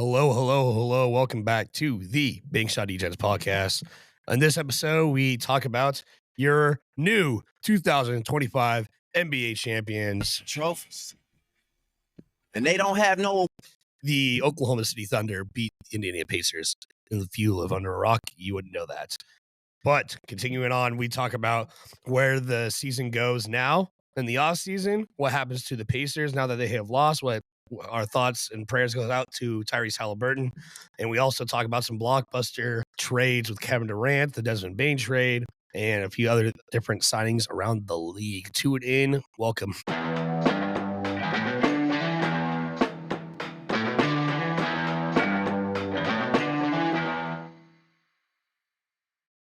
Hello, hello, hello. Welcome back to the Bank Shot DJs podcast. On this episode, we talk about your new 2025 NBA champions. Trophies. And they don't have no... The Oklahoma City Thunder beat the Indiana Pacers in the few live under a rock. You wouldn't know that. But continuing on, we talk about where the season goes now in the offseason, what happens to the Pacers now that they have lost, what our thoughts and prayers goes out to Tyrese Halliburton. And we also talk about some blockbuster trades with Kevin Durant, the Desmond Bane trade, and a few other different signings around the league. Tune in. Welcome.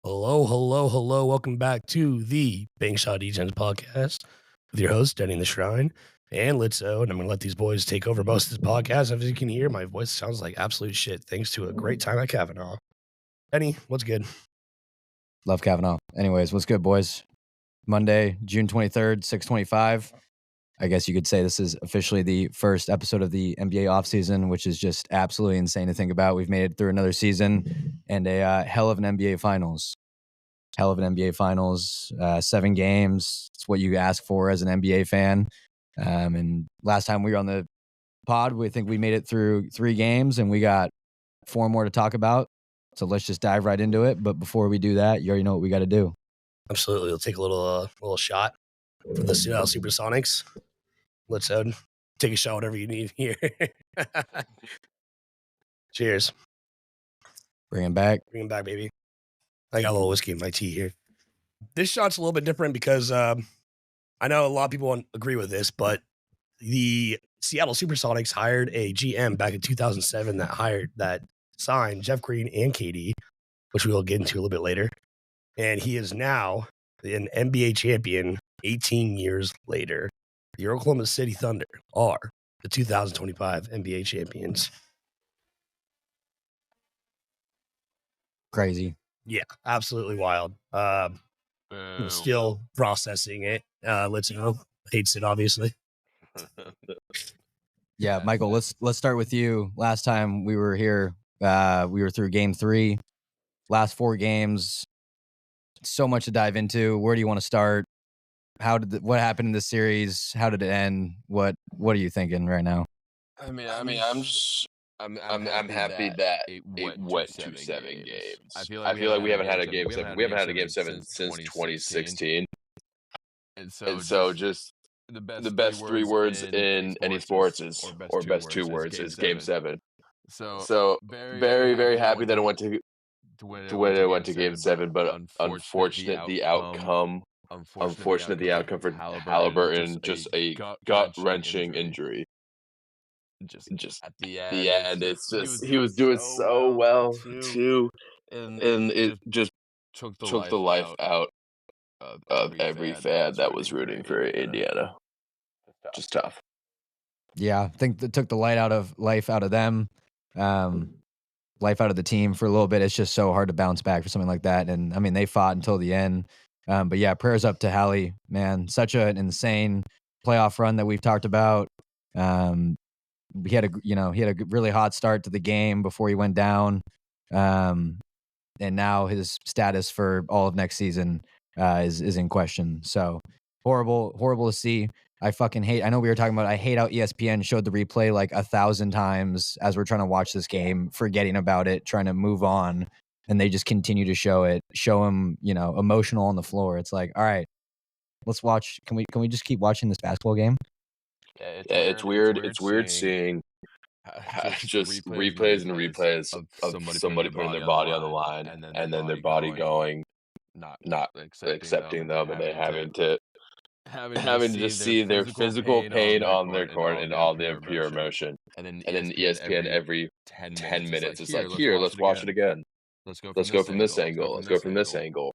Hello, hello, hello. Welcome back to the Bank Shot DJs podcast with your host, Denny the Shrine. And Litzo, and I'm going to let these boys take over most of this podcast. As you can hear, my voice sounds like absolute shit thanks to a great time at Kavanaugh. Benny, what's good? Love Kavanaugh. Anyways, what's good, boys? Monday, June 23rd, 6:25. I guess you could say this is officially the first episode of the NBA offseason, which is just absolutely insane to think about. We've made it through another season and a hell of an NBA Finals. 7 games. It's what you ask for as an NBA fan. And last time we were on the pod, we think we made it through 3 games and we got 4 more to talk about. So let's just dive right into it. But before we do that, you already know what we got to do. Absolutely. We'll take a little shot for the Seattle Supersonics. Let's take a shot, whatever you need here. Cheers. Bring him back. Bring him back, baby. I got a little whiskey in my tea here. This shot's a little bit different because I know a lot of people won't agree with this, but the Seattle Supersonics hired a GM back in 2007 that signed Jeff Green and KD, which we will get into a little bit later. And he is now an NBA champion 18 years later. The Oklahoma City Thunder are the 2025 NBA champions. Crazy. Yeah, absolutely wild. I'm still processing it. Let's know. Hates it, obviously. Yeah, Michael, let's start with you. Last time we were here, we were through game 3. Last 4 games. So much to dive into. Where do you want to start? What happened in this series? How did it end? What are you thinking right now? I'm happy that it went to 7 games. I feel like we haven't had a game 7. We haven't had a game 7 since 2016. And so just the best 3 words in any sports is, or best 2 words is game 7. So very, very happy that it went to game 7, but unfortunate the outcome for Halliburton, just a gut-wrenching injury. Just at the end, it's just he was doing so well too, and it just took the life out of every fan that was rooting for Indiana. Just tough. Yeah, I think it took the life out of them, life out of the team for a little bit. It's just so hard to bounce back for something like that. And I mean, they fought until the end. But yeah, prayers up to Hallie, man. Such an insane playoff run that we've talked about. He had a really hot start to the game before he went down. And now his status for all of next season is in question. So horrible to see. I fucking hate. I know we were talking about. I hate how ESPN showed the replay like 1,000 times as we're trying to watch this game, forgetting about it, trying to move on, and they just continue to show him, emotional on the floor. It's like, all right, let's watch. Can we just keep watching this basketball game? Yeah, it's weird. It's weird seeing just replays and replays of somebody putting their body on the line, and then their body going, not accepting them, and they having to see their physical pain on their court and all their pure emotion. And then ESPN every 10 minutes is like, here, let's watch it again. Let's go from this angle. Let's go from this angle.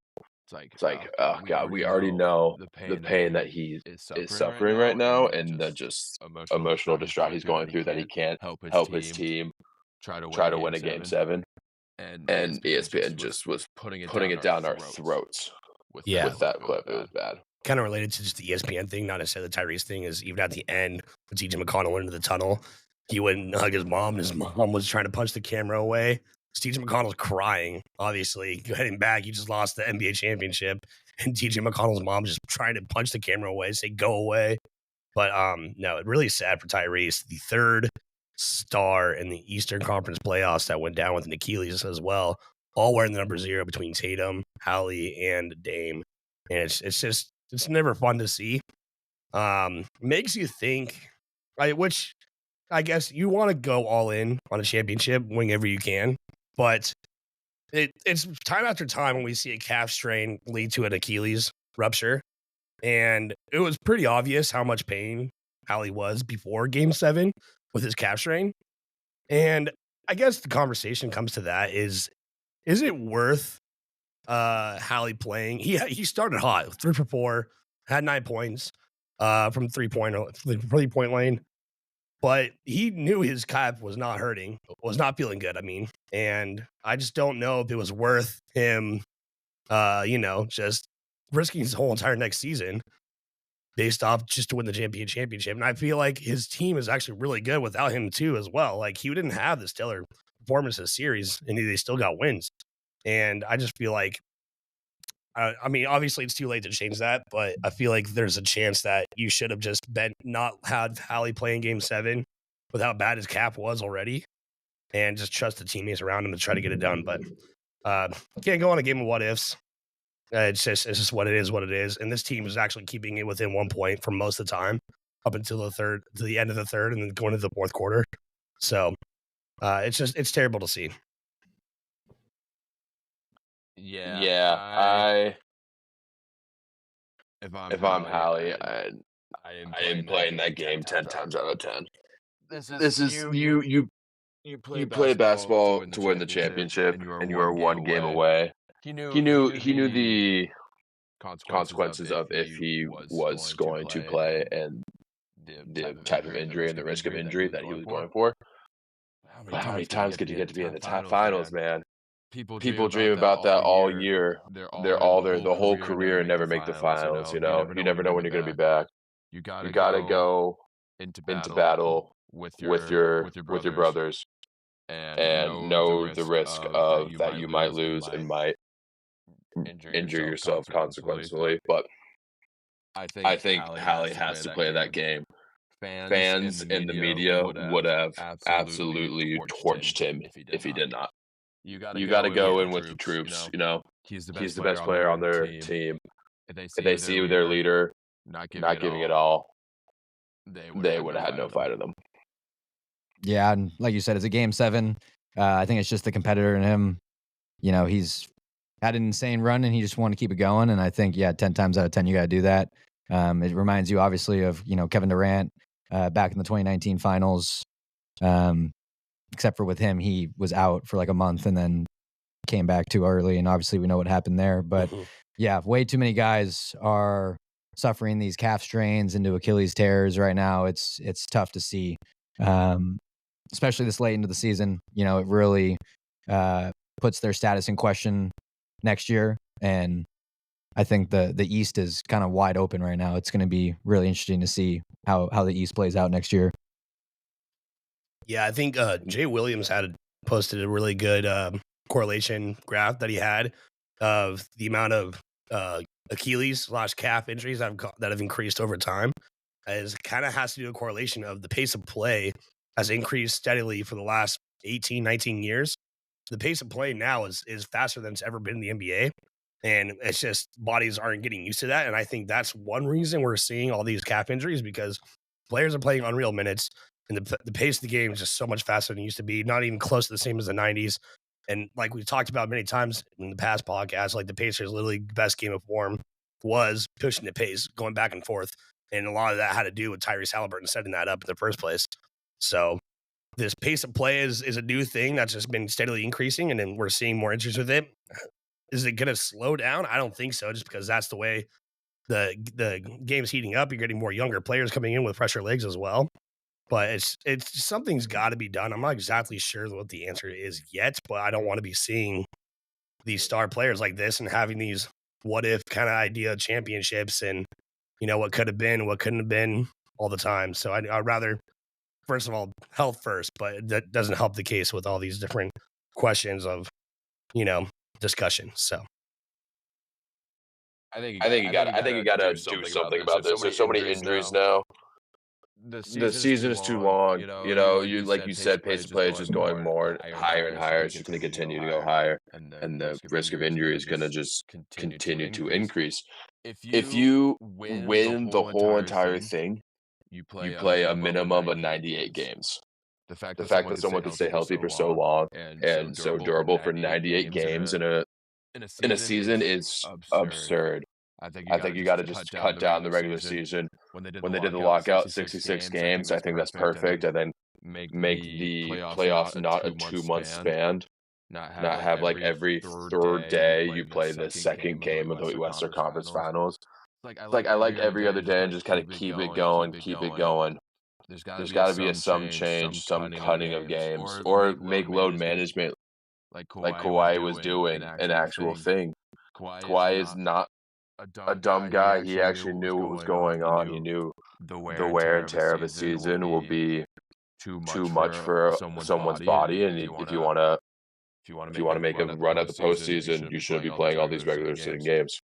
It's like, oh God, we already know the pain that he is suffering right now, and the just emotional distraught he's going through, that he can't help his team try to win a game 7. And ESPN just was putting it down our throats with that clip. It was bad. Kind of related to just the ESPN thing, not necessarily the Tyrese thing, is even at the end, with TJ McConnell into the tunnel, he wouldn't hug his mom, and his mom was trying to punch the camera away. TJ McConnell's crying, obviously. Heading back, he just lost the NBA championship, and TJ McConnell's mom just trying to punch the camera away, say, go away. But no, it really sad for Tyrese, the third star in the Eastern Conference playoffs that went down with an Achilles as well, all wearing the number 0 between Tatum, Hallie, and Dame. And it's never fun to see. Makes you think, which I guess you want to go all in on a championship whenever you can, but it's time after time when we see a calf strain lead to an Achilles rupture. And it was pretty obvious how much pain Hallie was before Game 7 with his calf strain. And I guess the conversation comes to that is it worth Hallie playing? He started hot, 3 for 4, had 9 points from 3-point line. But he knew his calf was not hurting, was not feeling good, and I just don't know if it was worth him, just risking his whole entire next season based off just to win the championship. And I feel like his team is actually really good without him too as well. Like, he didn't have the stellar performance this series, and they still got wins. And I just feel like, obviously it's too late to change that, but I feel like there's a chance that you should have just not had Hallie playing Game 7 with how bad his calf was already, and just trust the teammates around him to try to get it done. But can't go on a game of what ifs. It's just what it is. And this team is actually keeping it within 1 point for most of the time, up until the end of the third, and then going into the fourth quarter. So it's terrible to see. Yeah. If I'm Hallie, I am playing that game 10 times out of 10. This is you play basketball to win the championship, and you are 1 game away. He knew the consequences of if he was going to play and the type of injury and the risk of injury that he was going for. How many times did you get to be in the top finals, man? People dream about that all year. They're all there the whole career and never make the finals. You never know when you're going to be back. You got to go into battle with your brothers and know the risk of that you might lose and might injure yourself consequently. But I think Hallie has to play that game. Fans in the media would have absolutely torched him if he did not. You got to go in with the troops. He's the best player on their team. If they see their leader not giving it all, they would have had no fight in them. Yeah, and like you said, it's a Game 7. I think it's just the competitor in him. He's had an insane run, and he just wanted to keep it going. And I think, 10 times out of 10, you got to do that. It reminds you, obviously, of Kevin Durant back in the 2019 finals. Except for with him, he was out for like a month and then came back too early. And obviously we know what happened there. But way too many guys are suffering these calf strains into Achilles tears right now. It's tough to see, especially this late into the season. It really puts their status in question next year. And I think the East is kind of wide open right now. It's going to be really interesting to see how the East plays out next year. Yeah, I think Jay Williams posted a really good correlation graph that he had of the amount of Achilles/calf injuries that have increased over time. It kind of has to do a correlation of the pace of play has increased steadily for the last 18, 19 years. The pace of play now is faster than it's ever been in the NBA. And it's just bodies aren't getting used to that. And I think that's one reason we're seeing all these calf injuries, because players are playing unreal minutes. And the pace of the game is just so much faster than it used to be, not even close to the same as the 90s. And like we've talked about many times in the past podcasts, like the Pacers' literally best game of form was pushing the pace, going back and forth. And a lot of that had to do with Tyrese Halliburton setting that up in the first place. So this pace of play is a new thing that's just been steadily increasing, and then we're seeing more injuries with it. Is it going to slow down? I don't think so, just because that's the way the game's heating up. You're getting more younger players coming in with fresher legs as well. But it's something's got to be done. I'm not exactly sure what the answer is yet, but I don't want to be seeing these star players like this and having these what if kind of idea championships and what could have been, what couldn't have been all the time. So I'd rather first of all, health first, but that doesn't help the case with all these different questions of, discussion. So I think you got to do something about this. There's so many injuries now. The season is too long. You like you said, pace of play is just going more higher and higher. It's just going to continue to go higher, and the risk of injury is going to just continue to increase. If you win the whole entire thing, you play a minimum of 98 games. The fact that someone can stay healthy for so long and so durable for 98 games in a season is absurd. I think you got to just cut down the regular season. When they did the lockout, 66 games, I think that's perfect. And then make the playoffs not a 2-month span. Not have like every third day you play the second game of the Western Conference Finals. Like I like every other day and just kind of keep it going, keep it going. There's got to be some change, some cutting of games, or make load management like Kawhi was doing an actual thing. Kawhi is not a dumb guy. He actually knew what was going on. He knew the wear and tear of a season will be too much for someone's body, and if you want to make a run at the postseason, you shouldn't be playing all these regular season games.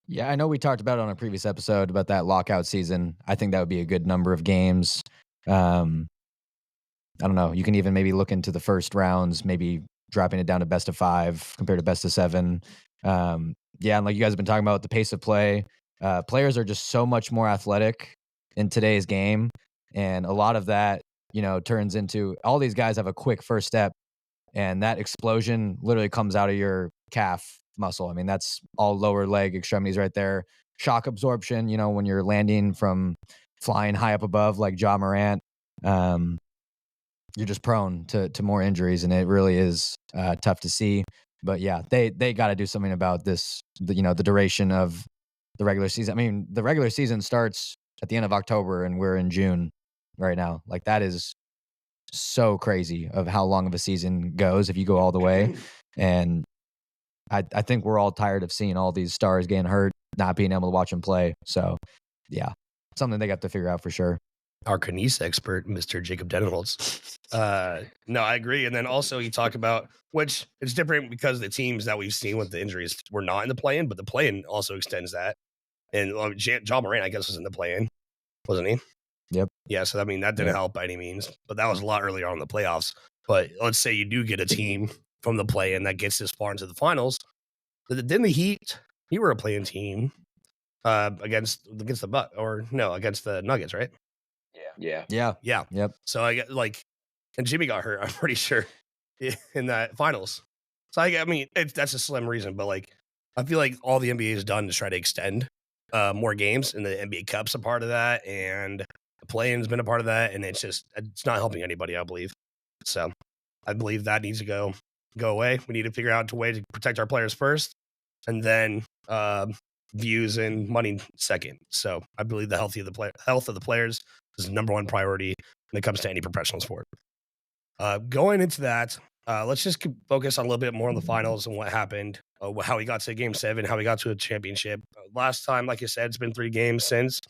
Yeah, I know we talked about it on a previous episode about that lockout season. I think that would be a good number of games. I don't know. You can even maybe look into the first rounds, maybe dropping it down to best of 5 compared to best of 7. Yeah, and like you guys have been talking about the pace of play, players are just so much more athletic in today's game. And a lot of that, turns into all these guys have a quick first step, and that explosion literally comes out of your calf muscle. I mean, that's all lower leg extremities right there. Shock absorption, when you're landing from flying high up above like Ja Morant, you're just prone to more injuries, and it really is tough to see. But yeah, they got to do something about this, the duration of the regular season. I mean, the regular season starts at the end of October and we're in June right now. Like, that is so crazy of how long of a season goes if you go all the way. And I think we're all tired of seeing all these stars getting hurt, not being able to watch them play. So yeah, something they got to figure out for sure. Our Knies expert, Mr. Jacob Denholtz. No, I agree. And then also you talk about, which it's different because the teams that we've seen with the injuries were not in the play-in, but the play-in also extends that. And Ja Morant, I guess, was in the play-in, wasn't he? Yep. Yeah, so I mean, that didn't help by any means, but that was a lot earlier on in the playoffs. But let's say you do get a team from the play-in that gets this far into the finals. Didn't the Heat, you were a play-in team against the Bucks, or no, against the Nuggets, right? Yeah. Yep. So I get and Jimmy got hurt, I'm pretty sure, in that finals. So I mean, that's a slim reason, but I feel like all the NBA has done to try to extend more games, and the NBA Cup's a part of that, and the play-in's been a part of that, and it's not helping anybody, I believe. So I believe that needs to go away. We need to figure out a way to protect our players first, and then views and money second. So I believe the health of the players is the number one priority when it comes to any professional sport. Going into that, let's just focus on a little bit more on the finals and what happened, how we got to Game 7, how we got to a championship. Last time, like I said, it's been 3 games since.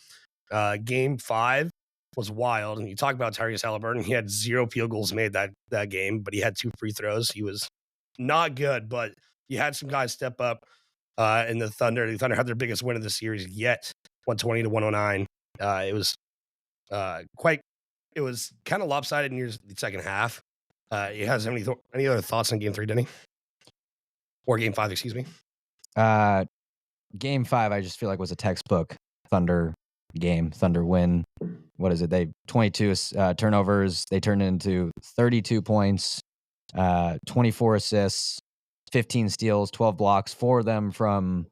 Game 5 was wild, and you talk about Tyrese Halliburton. He had 0 field goals made that game, but he had 2 free throws. He was not good, but you had some guys step up in the Thunder. The Thunder had their biggest win of the series yet, 120-109. It was it was kind of lopsided in your second half. You has any other thoughts on Game 3, Denny? Or Game 5, excuse me? Game 5, I just feel like was a textbook Thunder game, Thunder win. What is it? They 22 turnovers. They turned it into 32 points, 24 assists, 15 steals, 12 blocks, 4 of them from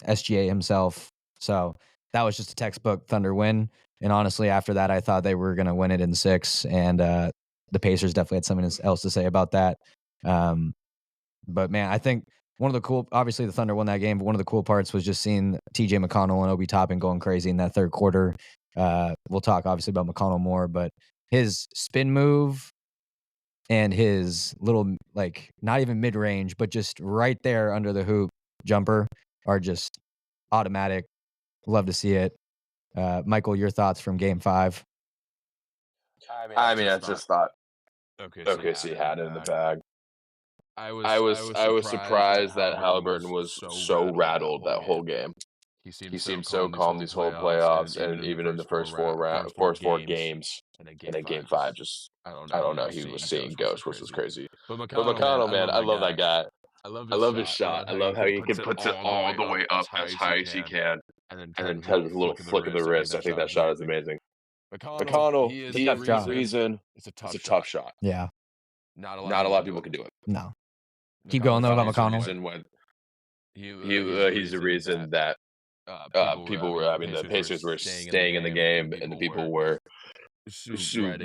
SGA himself. So that was just a textbook Thunder win. And honestly, after that, I thought they were going to win it in 6. And the Pacers definitely had something else to say about that. But man, I think obviously the Thunder won that game, but one of the cool parts was just seeing TJ McConnell and Obi Toppin going crazy in that third quarter. We'll talk obviously about McConnell more, but his spin move and his little, not even mid-range, but just right there under the hoop jumper are just automatic. Love to see it. Michael, your thoughts from Game 5? I mean, I just thought OKC had it in the bag. I was surprised that Halliburton was so rattled that whole game. He seemed so calm these whole playoffs, and even in the first four games, and then Game 5, just I don't know. He was seeing ghosts, which was crazy. But McConnell, man, I love that guy. I love his shot. I love how he can put it all the way up as high as he can, and then have a little flick of the wrist. I think that shot is amazing. McConnell, he is the reason. It's a tough shot. Yeah. Not a lot of people can do it. No. Keep going though about McConnell. He's the reason that people were. I mean, the Pacers were staying in the game, and the people were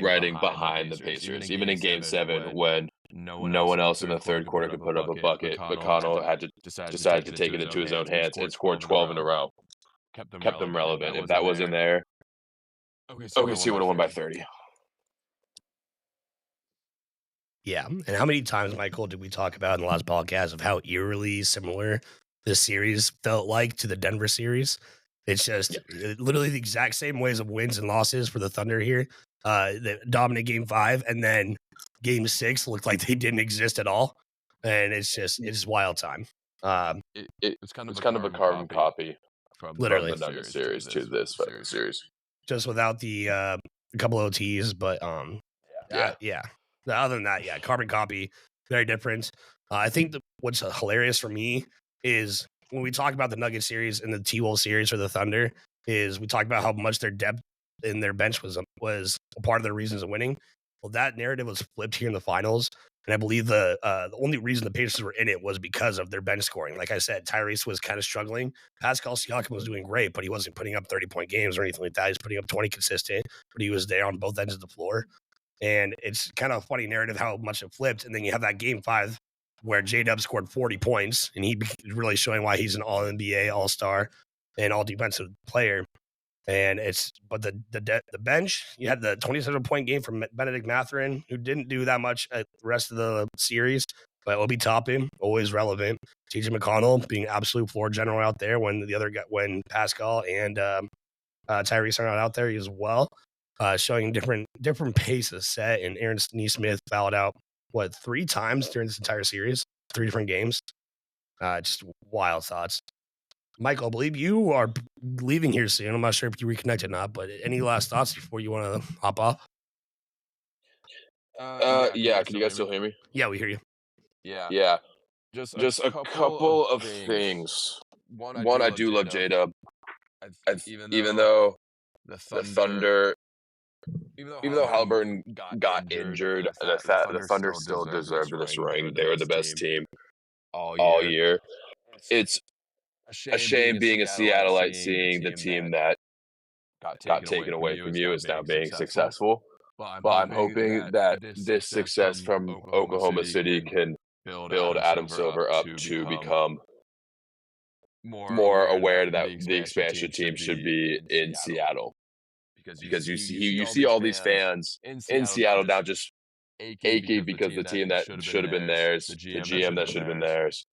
riding behind the Pacers. Even in Game 7, when no one else in the third quarter could put up a bucket, McConnell had to decide to take it into his own hands and scored 12 in a row. Kept them relevant. If that wasn't there, OKC would have won by 30. Yeah. And how many times, Michael, did we talk about in the last podcast of how eerily similar this series felt like to the Denver series? It's just literally the exact same ways of wins and losses for the Thunder here. They dominate Game 5, and then Game 6 looked like they didn't exist at all. And it's wild time. It's kind of a carbon copy from the Nuggets series to this series. Just without the a couple OTs, but yeah. Other than that, yeah, carbon copy, very different. I think what's hilarious for me is when we talk about the Nuggets series and the T-Wolves series for the Thunder, is we talk about how much their depth in their bench was a part of their reasons of winning. Well, that narrative was flipped here in the finals, and I believe the only reason the Pacers were in it was because of their bench scoring. Like I said, Tyrese was kind of struggling. Pascal Siakam was doing great, but he wasn't putting up 30-point games or anything like that. He was putting up 20 consistent, but he was there on both ends of the floor. And it's kind of a funny narrative how much it flipped. And then you have that Game 5 where J-Dub scored 40 points, and he really showing why he's an All-NBA, All-Star, and All-Defensive player. And but the bench, you had the 27-point game from Benedict Mathurin, who didn't do that much at the rest of the series, but Obi Toppin, always relevant. TJ McConnell being absolute floor general out there when when Pascal and Tyrese are not out there as well. Showing different pace of set, and Aaron Nesmith fouled out 3 times during this entire series, 3 different games. Just wild thoughts. Michael, I believe you are leaving here soon. I'm not sure if you reconnected or not, but any last thoughts before you want to hop off? Yeah. Can you guys still hear me? Yeah, we hear you. Yeah. Just a couple of things. One, I do love J-Dub. Even though the Thunder. Even though Halliburton got injured, the Thunder still deserved this ring. They were the best team all year. It's a shame being a Seattleite, seeing the team that got taken away from you is now being successful. But I'm hoping that this success from Oklahoma City can build Adam Silver up to become more aware that the expansion team should be in Seattle. Because you see all these fans in Seattle now just achy because the team that should have been theirs, the GM that should have been theirs,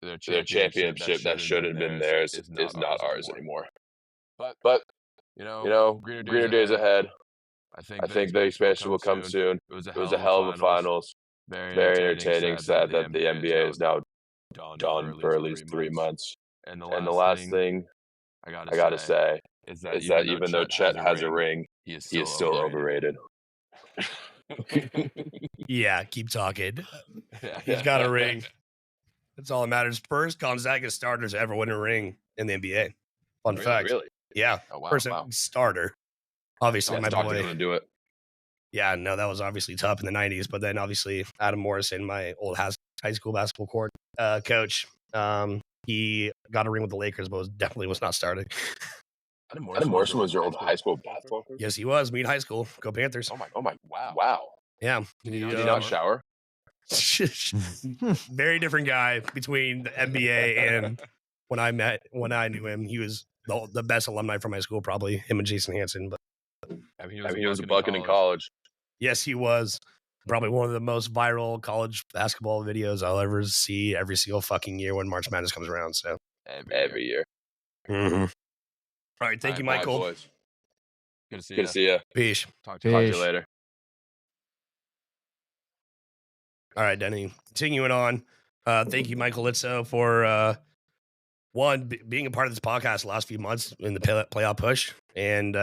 their championship that should have been theirs is not ours anymore. But greener days ahead. I think the expansion will come soon. It was a hell of a finals. Very entertaining. Sad that the NBA is now done for at least 3 months. And the last thing I gotta say is that even though Chet has a ring, he is still overrated. Yeah, keep talking. He's got a ring. That's all that matters. First Gonzaga starters ever win a ring in the NBA. Fun fact. Really? Yeah. Oh, wow, First starter. Obviously, my boy. To do it. Yeah, no, that was obviously tough in the 90s. But then obviously Adam Morrison, my old high school basketball court coach, he got a ring with the Lakers, but definitely was not starting. Adam Morrison was your old high school basketball coach? Yes, he was. Mean high school. Go Panthers. Oh my, wow. Yeah. Did he not shower? Very different guy between the NBA and when I knew him. He was the best alumni from my school, probably him and Jason Hansen. But he was a bucket in college. Yes, he was. Probably one of the most viral college basketball videos I'll ever see every single fucking year when March Madness comes around. So every year. Mm-hmm. All right, thank you, Michael. Bye, boys. Good to see you. Peace. Talk to you later. All right, Denny. Continuing on. Thank you, Michael Litzo, for being a part of this podcast the last few months in the playoff push. And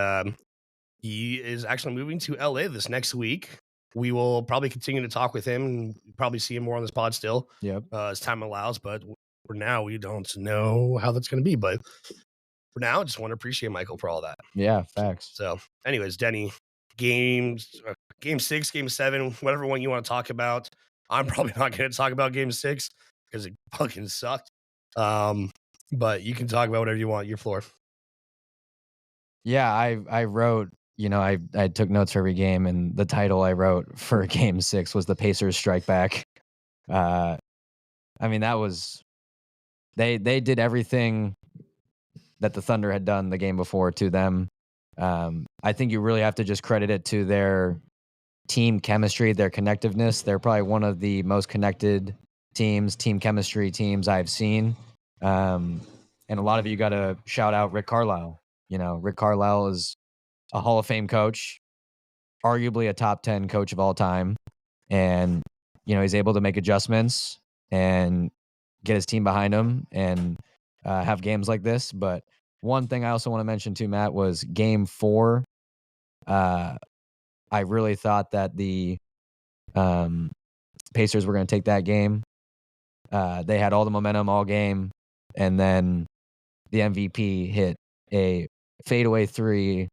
he is actually moving to LA this next week. We will probably continue to talk with him and probably see him more on this pod still as time allows. But for now, we don't know how that's going to be. But for now, I just want to appreciate Michael for all that. Yeah, facts. So anyways, Denny, game 6, game 7, whatever one you want to talk about. I'm probably not going to talk about game 6 because it fucking sucked. But you can talk about whatever you want. Your floor. Yeah, I wrote, I took notes for every game, and the title I wrote for game 6 was the Pacers strike back. I mean, that was, they did everything that the Thunder had done the game before to them. I think you really have to just credit it to their team chemistry, their connectiveness. They're probably one of the most connected team chemistry teams I've seen. And a lot of you got to shout out Rick Carlisle. Rick Carlisle is a Hall of Fame coach, arguably a top 10 coach of all time. And, he's able to make adjustments and get his team behind him and have games like this. But one thing I also want to mention too, Matt, was game 4. I really thought that the Pacers were going to take that game. They had all the momentum all game. And then the MVP hit a fadeaway 3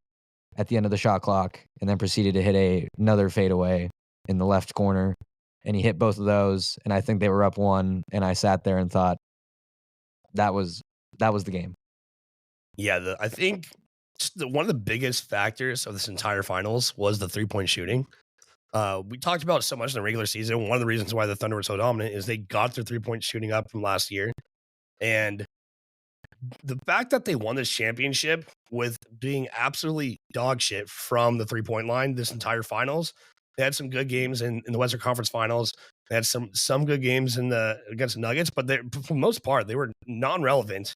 at the end of the shot clock and then proceeded to hit another fadeaway in the left corner. And he hit both of those. And I think they were up 1. And I sat there and thought that was the game. Yeah, I think one of the biggest factors of this entire finals was the 3-point shooting. We talked about it so much in the regular season. One of the reasons why the Thunder were so dominant is they got their 3-point shooting up from last year. And the fact that they won this championship with being absolutely dog shit from the 3-point line this entire finals. They had some good games in the Western Conference Finals. They had some good games against the Nuggets, but for the most part, they were non-relevant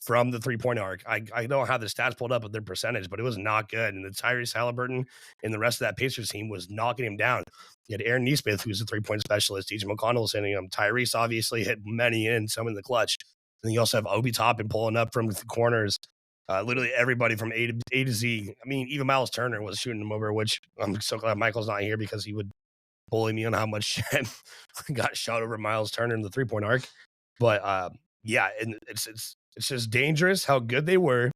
from the 3-point arc. I don't have the stats pulled up with their percentage, but it was not good. And the Tyrese Halliburton and the rest of that Pacers team was knocking him down. You had Aaron Nesmith, who's a 3-point specialist. TJ McConnell was hitting him. Tyrese obviously hit many in, some in the clutch. And you also have Obi Toppin pulling up from the corners. Literally everybody from A to Z. I mean, even Miles Turner was shooting him over, which I'm so glad Michael's not here because he would bully me on how much got shot over Miles Turner in the 3-point arc. But yeah, and it's just dangerous how good they were.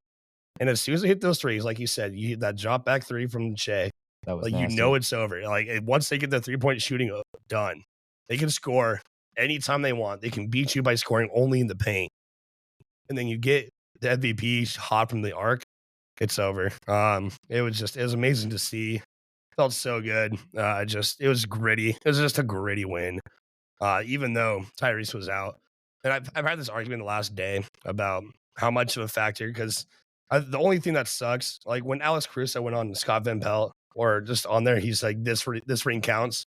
And as soon as they hit those threes, like you said, you hit that drop back 3 from Shea. That was like nasty. It's over. Like once they get the 3-point shooting done, they can score anytime they want. They can beat you by scoring only in the paint. And then you get the MVP hot from the arc. It's over. It was amazing to see. Felt so good. It was gritty. It was just a gritty win. Even though Tyrese was out. And I've had this argument the last day about how much of a factor, because the only thing that sucks, like when Alex Caruso went on Scott Van Pelt or just on there, he's like, this ring counts,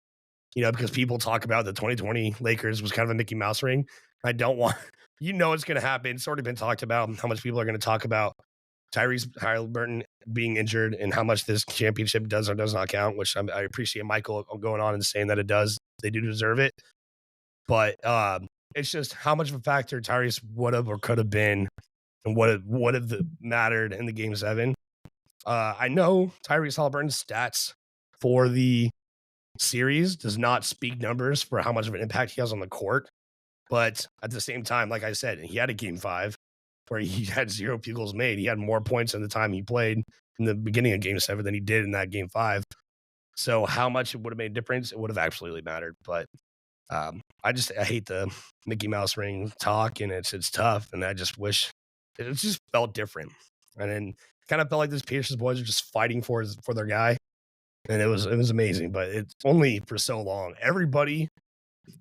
because people talk about the 2020 Lakers was kind of a Mickey Mouse ring. I don't want, it's going to happen. It's already been talked about how much people are going to talk about Tyrese Halliburton being injured and how much this championship does or does not count, which I appreciate Michael going on and saying that it does. They do deserve it. But it's just how much of a factor Tyrese would have or could have been and what would have mattered in the game 7. I know Tyrese Halliburton's stats for the series does not speak numbers for how much of an impact he has on the court. But at the same time, like I said, he had a game 5 where he had 0 field goals made. He had more points in the time he played in the beginning of game 7 than he did in that game 5. So how much it would have made a difference, it would have absolutely mattered. But I hate the Mickey Mouse ring talk, and it's tough. And I just wish it just felt different. And then kind of felt like these Pacers boys are just fighting for their guy. And it was amazing, but it's only for so long. Everybody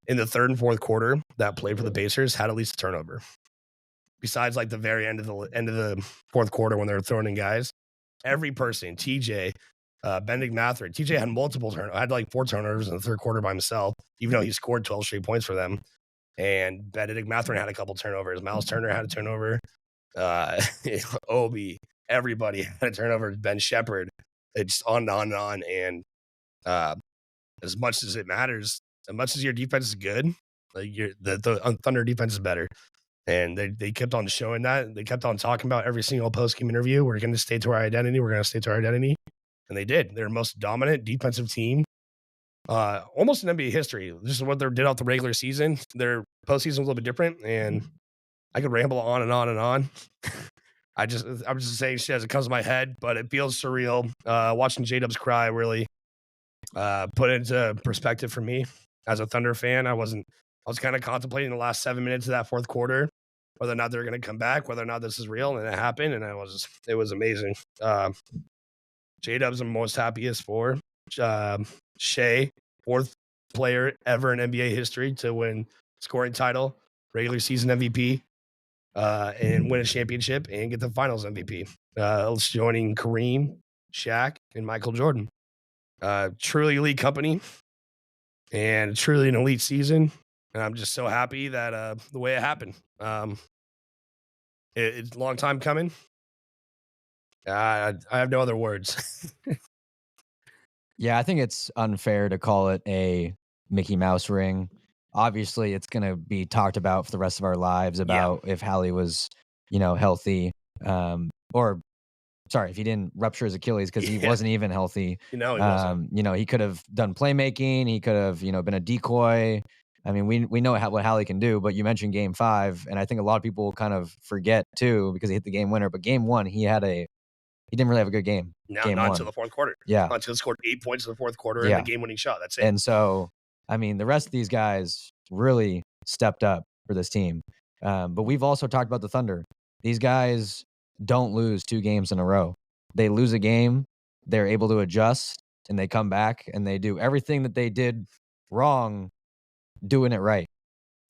in the third and fourth quarter that played for the Pacers had at least a turnover. Besides like the very end of the fourth quarter when they were throwing in guys, every person, TJ, Benedict Mathurin, TJ had multiple turnovers. I had like 4 turnovers in the third quarter by himself, even though he scored 12 straight points for them. And Benedict Mathurin had a couple turnovers. Miles Turner had a turnover. Obi, everybody had a turnover. Ben Shepherd. It's on and on and on. And as much as it matters, as much as your defense is good, like the Thunder defense is better. And they kept on showing that. They kept on talking about every single post-game interview. We're going to stay to our identity. We're going to stay to our identity. And they did. They're the most dominant defensive team almost in NBA history. This is what they did out the regular season. Their postseason was a little bit different. And I could ramble on and on and on. I'm just saying shit as it comes to my head, but it feels surreal. Watching J-Dubs cry really put it into perspective for me as a Thunder fan. I was kind of contemplating the last 7 minutes of that fourth quarter, whether or not they're going to come back, whether or not this is real, and it happened, and it was amazing. J-Dubs I'm most happiest for. Shea, fourth player ever in NBA history to win scoring title, regular season MVP, and win a championship and get the finals MVP. Joining Kareem, Shaq, and Michael Jordan. Truly elite company and truly an elite season. And I'm just so happy that the way it happened. It's a long time coming. I have no other words. Yeah, I think it's unfair to call it a Mickey Mouse ring. Obviously, it's going to be talked about for the rest of our lives about if Hallie was, healthy, or sorry, if he didn't rupture his Achilles because he wasn't even healthy. He wasn't. He could have done playmaking. He could have, been a decoy. I mean, we know what Hallie can do, but you mentioned Game 5, and I think a lot of people kind of forget too because he hit the game winner. But Game 1, he didn't really have a good game. Not until the fourth quarter. Yeah. Until he scored 8 points in the fourth quarter and the game-winning shot. That's it. And so, I mean, the rest of these guys really stepped up for this team. But we've also talked about the Thunder. These guys don't lose 2 games in a row. They lose a game, they're able to adjust, and they come back, and they do everything that they did wrong, doing it right.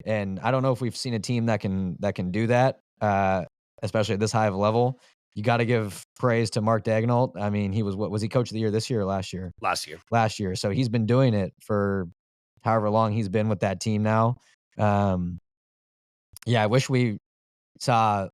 And I don't know if we've seen a team that can do that, especially at this high of a level. You got to give praise to Mark Daigneault. I mean, he was he coach of the year this year or last year? Last year. So he's been doing it for however long he's been with that team now. I wish we saw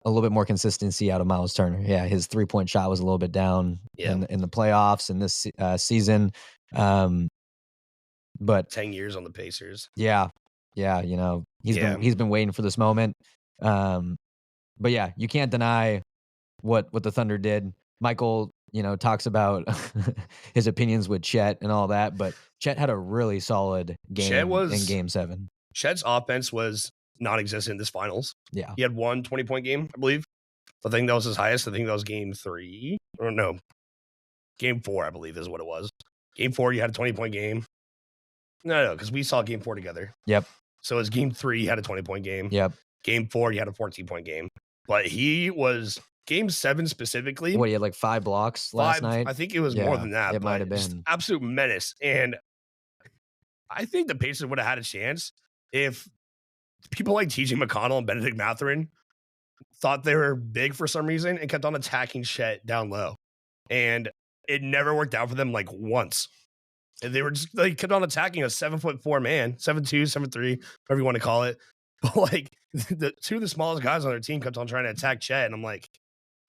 a little bit more consistency out of Miles Turner. Yeah, his 3-point shot was a little bit down in the playoffs and this season. But 10 years on the Pacers. Yeah, he's been waiting for this moment. But yeah, you can't deny what the Thunder did. Michael, talks about his opinions with Chet and all that, but Chet had a really solid game in Game 7. Chet's offense was non-existent in this finals. Yeah. He had 1 20-point game, I believe. I think that was his highest. I think that was Game 3. Or no, Game 4, I believe is what it was. Game 4, you had a 20-point game. No, because we saw Game 4 together. Yep. So it was Game 3, he had a 20-point game. Yep. Game 4, he had a 14-point game. But he was Game 7 specifically. What, he had like 5 blocks last night? I think it was more than that. It might have been. Absolute menace. And I think the Pacers would have had a chance if people like TJ McConnell and Benedict Mathurin thought they were big for some reason and kept on attacking Chet down low. And it never worked out for them like once. And they kept on attacking a 7'4" man, 7'2", 7'3", whatever you want to call it. But like the 2 of the smallest guys on their team kept on trying to attack Chet. And I'm like,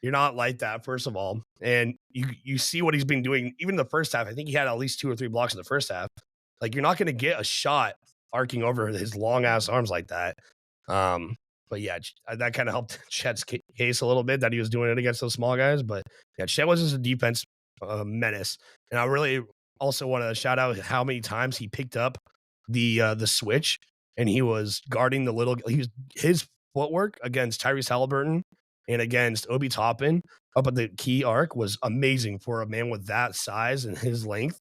you're not like that, first of all. And you see what he's been doing even in the first half. I think he had at least 2 or 3 blocks in the first half. Like, you're not going to get a shot arcing over his long ass arms like that. But yeah, that kind of helped Chet's case a little bit that he was doing it against those small guys. But yeah, Chet was just a defense menace. And I really also want to shout out how many times he picked up the switch and he was guarding his footwork against Tyrese Halliburton and against Obi Toppin up at the key arc was amazing for a man with that size and his length.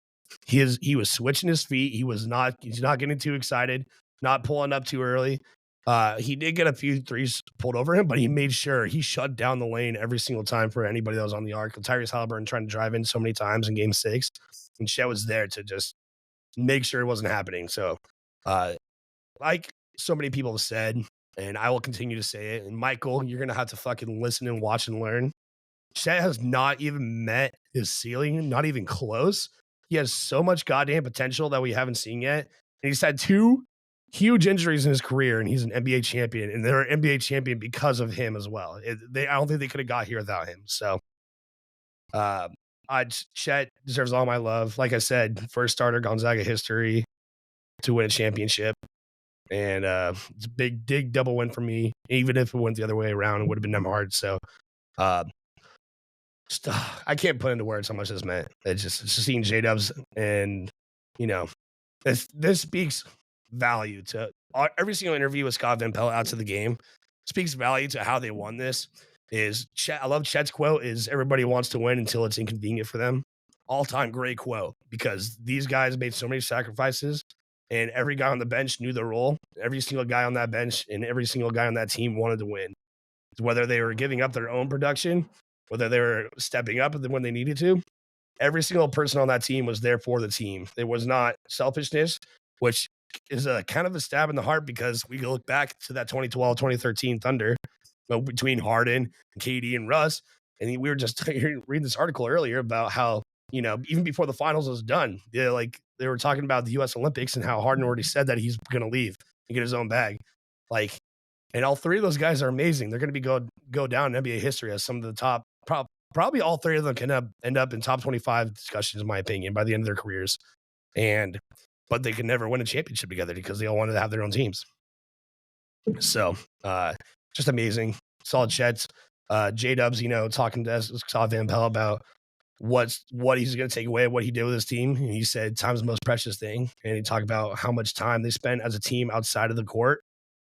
He was switching his feet. He's not getting too excited, not pulling up too early. He did get a few threes pulled over him, but he made sure he shut down the lane every single time for anybody that was on the arc. Tyrese Halliburton trying to drive in so many times in Game 6, and Chet was there to just make sure it wasn't happening. So, like so many people have said, and I will continue to say it, and Michael, you're going to have to fucking listen and watch and learn. Chet has not even met his ceiling, not even close. He has so much goddamn potential that we haven't seen yet. And he's had 2 huge injuries in his career, and he's an NBA champion. And they're an NBA champion because of him as well. I don't think they could have got here without him. So Chet deserves all my love. Like I said, first starter Gonzaga history to win a championship. And it's a big double win for me. Even if it went the other way around, it would have been damn hard. So I can't put into words how much this meant. It's just seeing J-Dubs, and this speaks value to every single interview with Scott Van Pelt out to the game. Speaks value to how they won this. I love Chet's quote is everybody wants to win until it's inconvenient for them. All-time great quote, because these guys made so many sacrifices, and every guy on the bench knew their role. Every single guy on that bench and every single guy on that team wanted to win. Whether they were giving up their own production, whether they were stepping up when they needed to, every single person on that team was there for the team. It was not selfishness, which is a kind of a stab in the heart, because we look back to that 2012, 2013 Thunder between Harden, KD, and Russ. And we were just reading this article earlier about how, even before the finals was done, they were talking about the U.S. Olympics and how Harden already said that he's going to leave and get his own bag. And all three of those guys are amazing. They're going to be go down in NBA history as some of the top, probably all three of them can end up in top 25 discussions, in my opinion, by the end of their careers. But they could never win a championship together because they all wanted to have their own teams. So just amazing. Solid Chets. J-Dubs, talking to Scott Van Pelt about what he's going to take away, what he did with his team. And he said time's the most precious thing. And he talked about how much time they spent as a team outside of the court,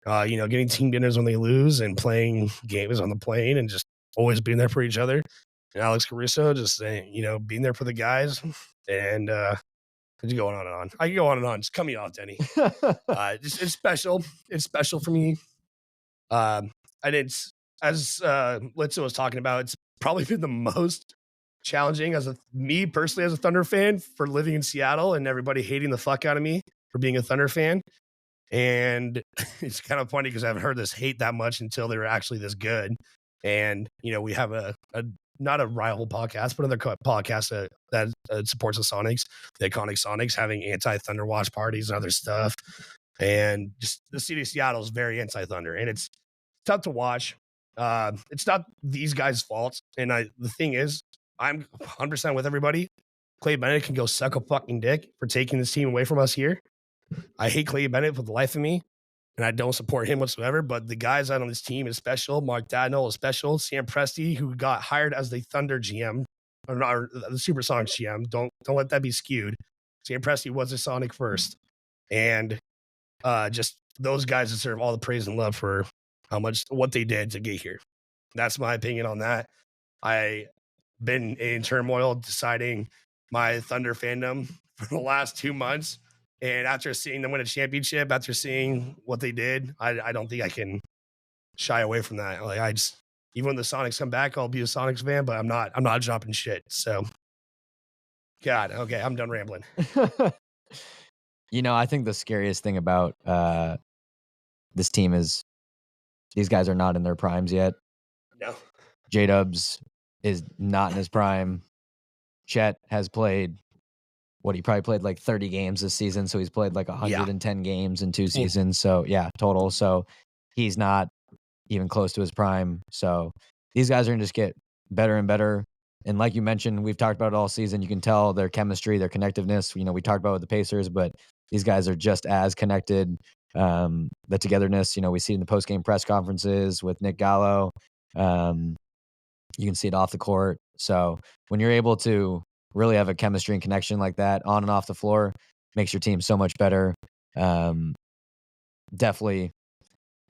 getting team dinners when they lose and playing games on the plane and just always being there for each other. And Alex Caruso just saying, being there for the guys. And just going on and on. I can go on and on. Just cut me off, Denny. It's special. It's special for me. And it's, as Litzo was talking about, it's probably been the most challenging me personally as a Thunder fan for living in Seattle and everybody hating the fuck out of me for being a Thunder fan. And it's kind of funny because I haven't heard this hate that much until they were actually this good. And, we have a not a rival podcast, but another podcast that supports the Sonics, the iconic Sonics, having anti-Thunder watch parties and other stuff. And just the city of Seattle is very anti-Thunder, and it's tough to watch. It's not these guys' fault. And the thing is, I'm 100% with everybody. Clay Bennett can go suck a fucking dick for taking this team away from us here. I hate Clay Bennett for the life of me, and I don't support him whatsoever. But the guys out on this team is special. Mark Dadnall is special. Sam Presti, who got hired as the Thunder GM, or the Supersonics GM. Don't let that be skewed. Sam Presti was a Sonic first, and just those guys deserve all the praise and love for what they did to get here. That's my opinion on that. I been in turmoil deciding my Thunder fandom for the last 2 months. And after seeing them win a championship, after seeing what they did, I don't think I can shy away from that. Even when the Sonics come back, I'll be a Sonics fan, but I'm not dropping shit. So, God, okay, I'm done rambling. I think the scariest thing about this team is these guys are not in their primes yet. No. J-Dubs is not in his prime. Chet has played, he probably played like 30 games this season. So he's played like 110 games in 2 seasons. So total. So he's not even close to his prime. So these guys are going to just get better and better. And like you mentioned, we've talked about it all season. You can tell their chemistry, their connectiveness. We talked about it with the Pacers, but these guys are just as connected. The togetherness, we see it in the post-game press conferences with Nick Gallo. You can see it off the court. So when you're able to really have a chemistry and connection like that on and off the floor, makes your team so much better. Definitely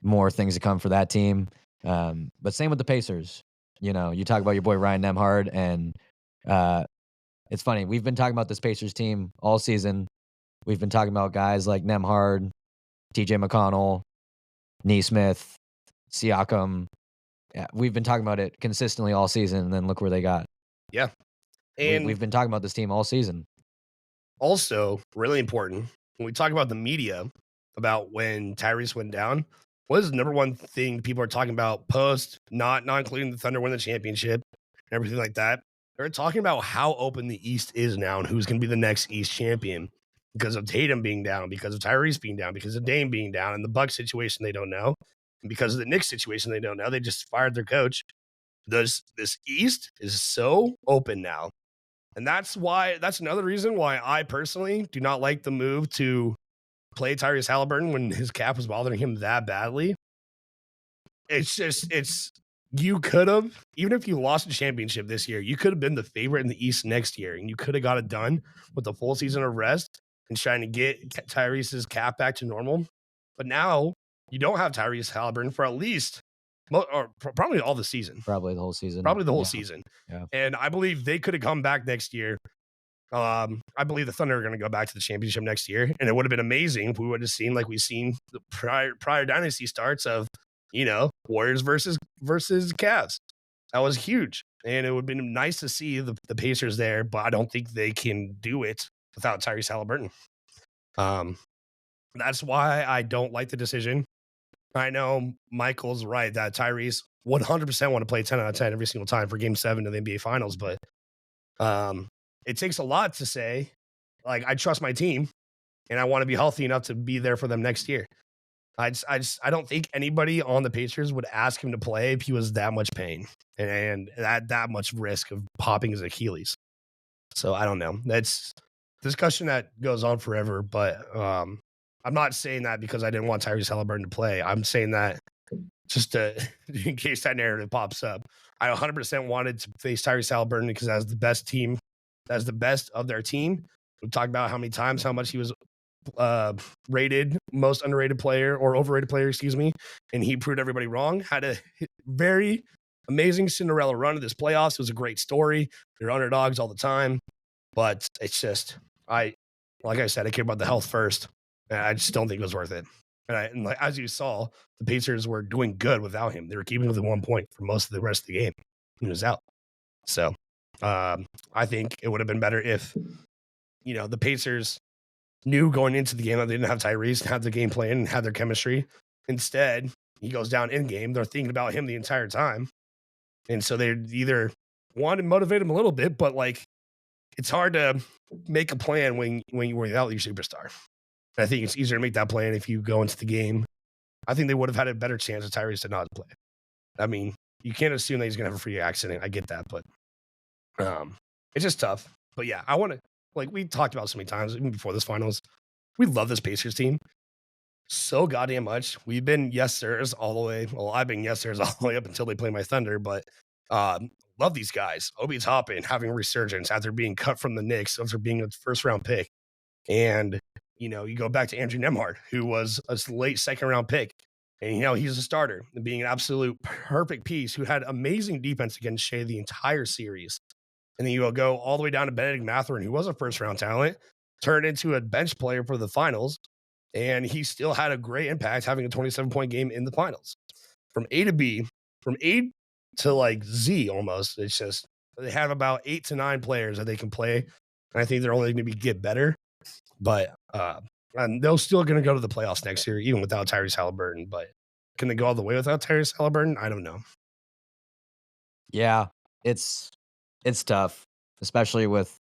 more things to come for that team. But same with the Pacers. You talk about your boy Ryan Nembhard, and it's funny. We've been talking about this Pacers team all season. We've been talking about guys like Nembhard, TJ McConnell, Nesmith, Siakam. Yeah, we've been talking about it consistently all season, and then look where they got. Yeah. And we've been talking about this team all season. Also, really important, when we talk about the media, about when Tyrese went down, what is the number one thing people are talking about post, not including the Thunder win the championship, and everything like that? They're talking about how open the East is now and who's going to be the next East champion because of Tatum being down, because of Tyrese being down, because of Dame being down, and the Bucks situation they don't know, and because of the Knicks situation they don't know. They just fired their coach. This East is so open now And that's another reason why I personally do not like the move to play Tyrese Halliburton when his cap was bothering him that badly. You could have, even if you lost a championship this year, you could have been the favorite in the East next year, and you could have got it done with a full season of rest and trying to get Tyrese's cap back to normal. But now you don't have Tyrese Halliburton for at least, or probably all the season. Probably the whole season. Season. Yeah. And I believe they could have come back next year. I believe the Thunder are going to go back to the championship next year, and it would have been amazing if we would have seen like we've seen the prior dynasty starts of, Warriors versus Cavs. That was huge, and it would have been nice to see the Pacers there, but I don't think they can do it without Tyrese Halliburton. That's why I don't like the decision. I know Michael's right that Tyrese 100% want to play 10 out of 10 every single time for Game 7 of the NBA Finals, but it takes a lot to say, like, I trust my team, and I want to be healthy enough to be there for them next year. I don't think anybody on the Pacers would ask him to play if he was that much pain and that much risk of popping his Achilles. So I don't know. That's a discussion that goes on forever, but I'm not saying that because I didn't want Tyrese Halliburton to play. I'm saying that just in case that narrative pops up. I 100% wanted to face Tyrese Halliburton because that's the best team. That's the best of their team. We've talked about how much he was rated most underrated player or overrated player, and he proved everybody wrong. Had a very amazing Cinderella run of this playoffs. It was a great story. They're underdogs all the time, but it's just like I said, I care about the health first, and I just don't think it was worth it. And like, as you saw, the Pacers were doing good without him. They were keeping within 1 point for most of the rest of the game. He was out. So I think it would have been better if the Pacers knew going into the game that they didn't have Tyrese, had the game plan, and had their chemistry. Instead, he goes down in game. They're thinking about him the entire time. And so they either want to motivate him a little bit, but like it's hard to make a plan when you're without your superstar. And I think it's easier to make that plan if you go into the game. I think they would have had a better chance if Tyrese did not play. I mean, you can't assume that he's going to have a free accident. I get that, but it's just tough. But yeah, I want to, like we talked about so many times, even before this finals, we love this Pacers team so goddamn much. We've been yes sirs all the way. Well, I've been yes sirs all the way up until they play my Thunder, but love these guys. Obi Toppin having a resurgence after being cut from the Knicks, after being a first round pick. And, you go back to Andrew Nembhard, who was a late second round pick. And, he's a starter and being an absolute perfect piece who had amazing defense against Shea the entire series. And then you go all the way down to Benedict Mathurin, who was a first-round talent, turned into a bench player for the finals, and he still had a great impact, having a 27-point game in the finals. From A to B, from A to like Z almost, it's just they have about 8 to 9 players that they can play, and I think they're only going to get better. But and they're still going to go to the playoffs next year, even without Tyrese Halliburton. But can they go all the way without Tyrese Halliburton? I don't know. Yeah, it's tough, especially with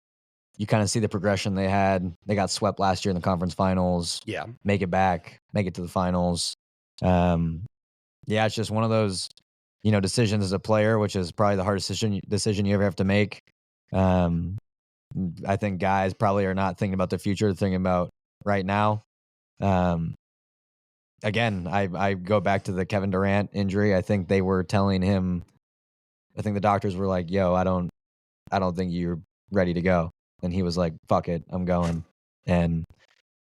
you kind of see the progression they had. They got swept last year in the conference finals. Yeah. Make it back, make it to the finals. Yeah, it's just one of those, decisions as a player, which is probably the hardest decision you ever have to make. I think guys probably are not thinking about the future, thinking about right now. Again, I go back to the Kevin Durant injury. I think they were telling him, I think the doctors were like, yo, I don't think you're ready to go. And he was like, fuck it, I'm going. And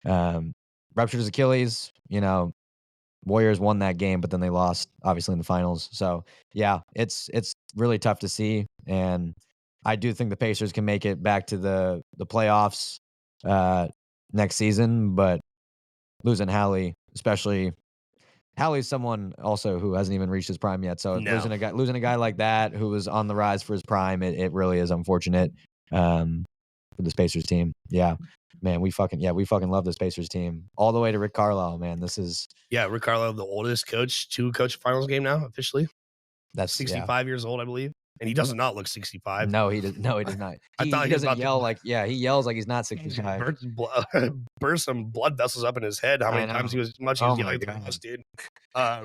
ruptured his Achilles, Warriors won that game, but then they lost obviously in the finals. So yeah, it's really tough to see. And I do think the Pacers can make it back to the playoffs next season, but losing Hallie, especially Hallie's someone also who hasn't even reached his prime yet. So losing a guy like that who was on the rise for his prime, it really is unfortunate for this Pacers team. Yeah, man, we fucking love this Pacers team all the way to Rick Carlisle. Man, this is Rick Carlisle, the oldest coach to coach a finals game now officially. That's 65 years old, I believe. And he does not look 65. No, he does not. He doesn't yell he yells like he's not 65. Burst some blood vessels up in his head. How many times he was yelling at the house, dude.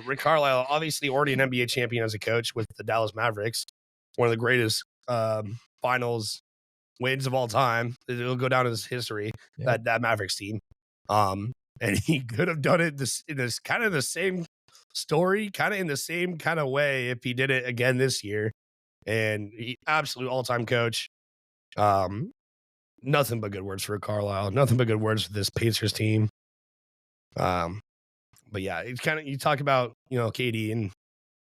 Rick Carlisle, obviously already an NBA champion as a coach with the Dallas Mavericks. One of the greatest finals wins of all time. It'll go down in history, that Mavericks team. And he could have done it in this kind of the same story, kind of in the same kind of way if he did it again this year. And he absolute all-time coach. Nothing but good words for Carlisle. Nothing but good words for this Pacers team. But yeah, it's kind of, you talk about, KD, and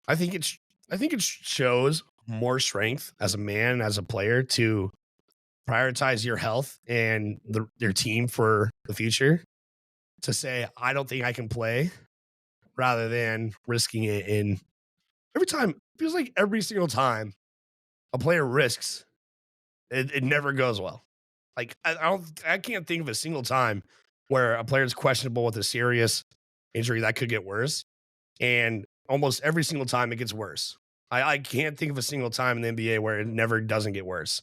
I think it shows more strength as a man, as a player, to prioritize your health and your team for the future. To say, I don't think I can play, rather than risking it in every time. It feels like every single time a player risks, it never goes well. Like, I can't think of a single time where a player is questionable with a serious injury that could get worse. And almost every single time it gets worse. I can't think of a single time in the NBA where it never doesn't get worse.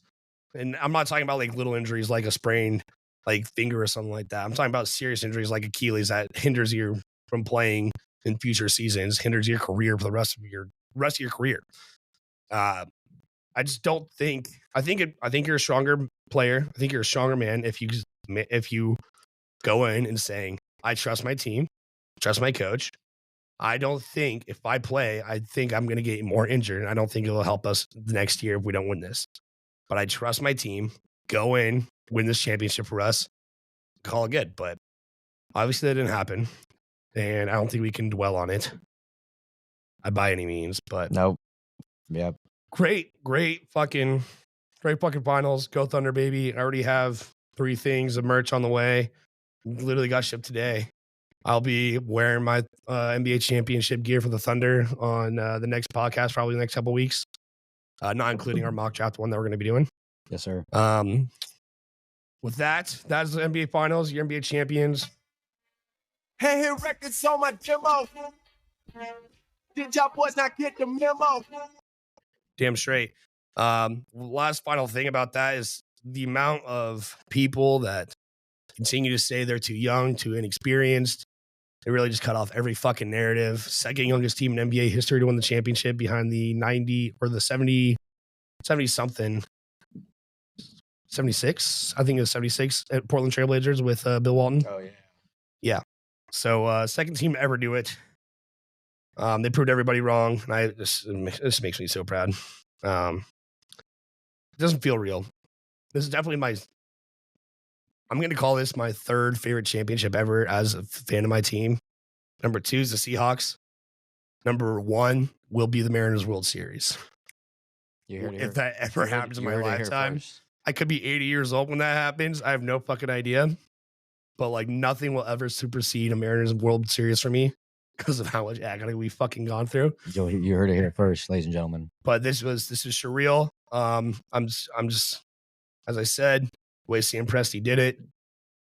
And I'm not talking about like little injuries like a sprained like finger or something like that. I'm talking about serious injuries like Achilles that hinders you from playing in future seasons, hinders your career for the rest of your career. I just don't think. I think you're a stronger player. I think you're a stronger man if you go in and saying, I trust my team, trust my coach. I don't think if I play, I think I'm going to get more injured. I don't think it'll help us the next year if we don't win this. But I trust my team. Go in, win this championship for us, call it good. But obviously that didn't happen, and I don't think we can dwell on it by any means. But nope. Yep. Great fucking finals. Go Thunder, baby. I already have 3 things of merch on the way. Literally got shipped today. I'll be wearing my NBA championship gear for the Thunder on the next podcast, probably the next couple weeks. Not including our mock draft one that we're going to be doing. Yes, sir. With that's the NBA Finals, your NBA champions. Hey, records on my demo. Did y'all boys not get the memo? Damn straight. Last final thing about that is the amount of people that continue to say they're too young, too inexperienced. They really just cut off every fucking narrative. Second youngest team in NBA history to win the championship behind the 90 or the 70 something. 76, I think it was 76 at Portland Trailblazers with Bill Walton. Oh, yeah. Yeah. So second team to ever do it. They proved everybody wrong. And this makes me so proud. It doesn't feel real. This is definitely I'm going to call this my 3rd favorite championship ever as a fan of my team. Number 2 is the Seahawks. Number 1 will be the Mariners World Series. If that ever happens in my lifetime. I could be 80 years old when that happens. I have no fucking idea. But like nothing will ever supersede a Mariners World Series for me because of how much agony we've fucking gone through. You heard it here first, ladies and gentlemen. But this is surreal. I'm just, as I said, the way Sam Presti did it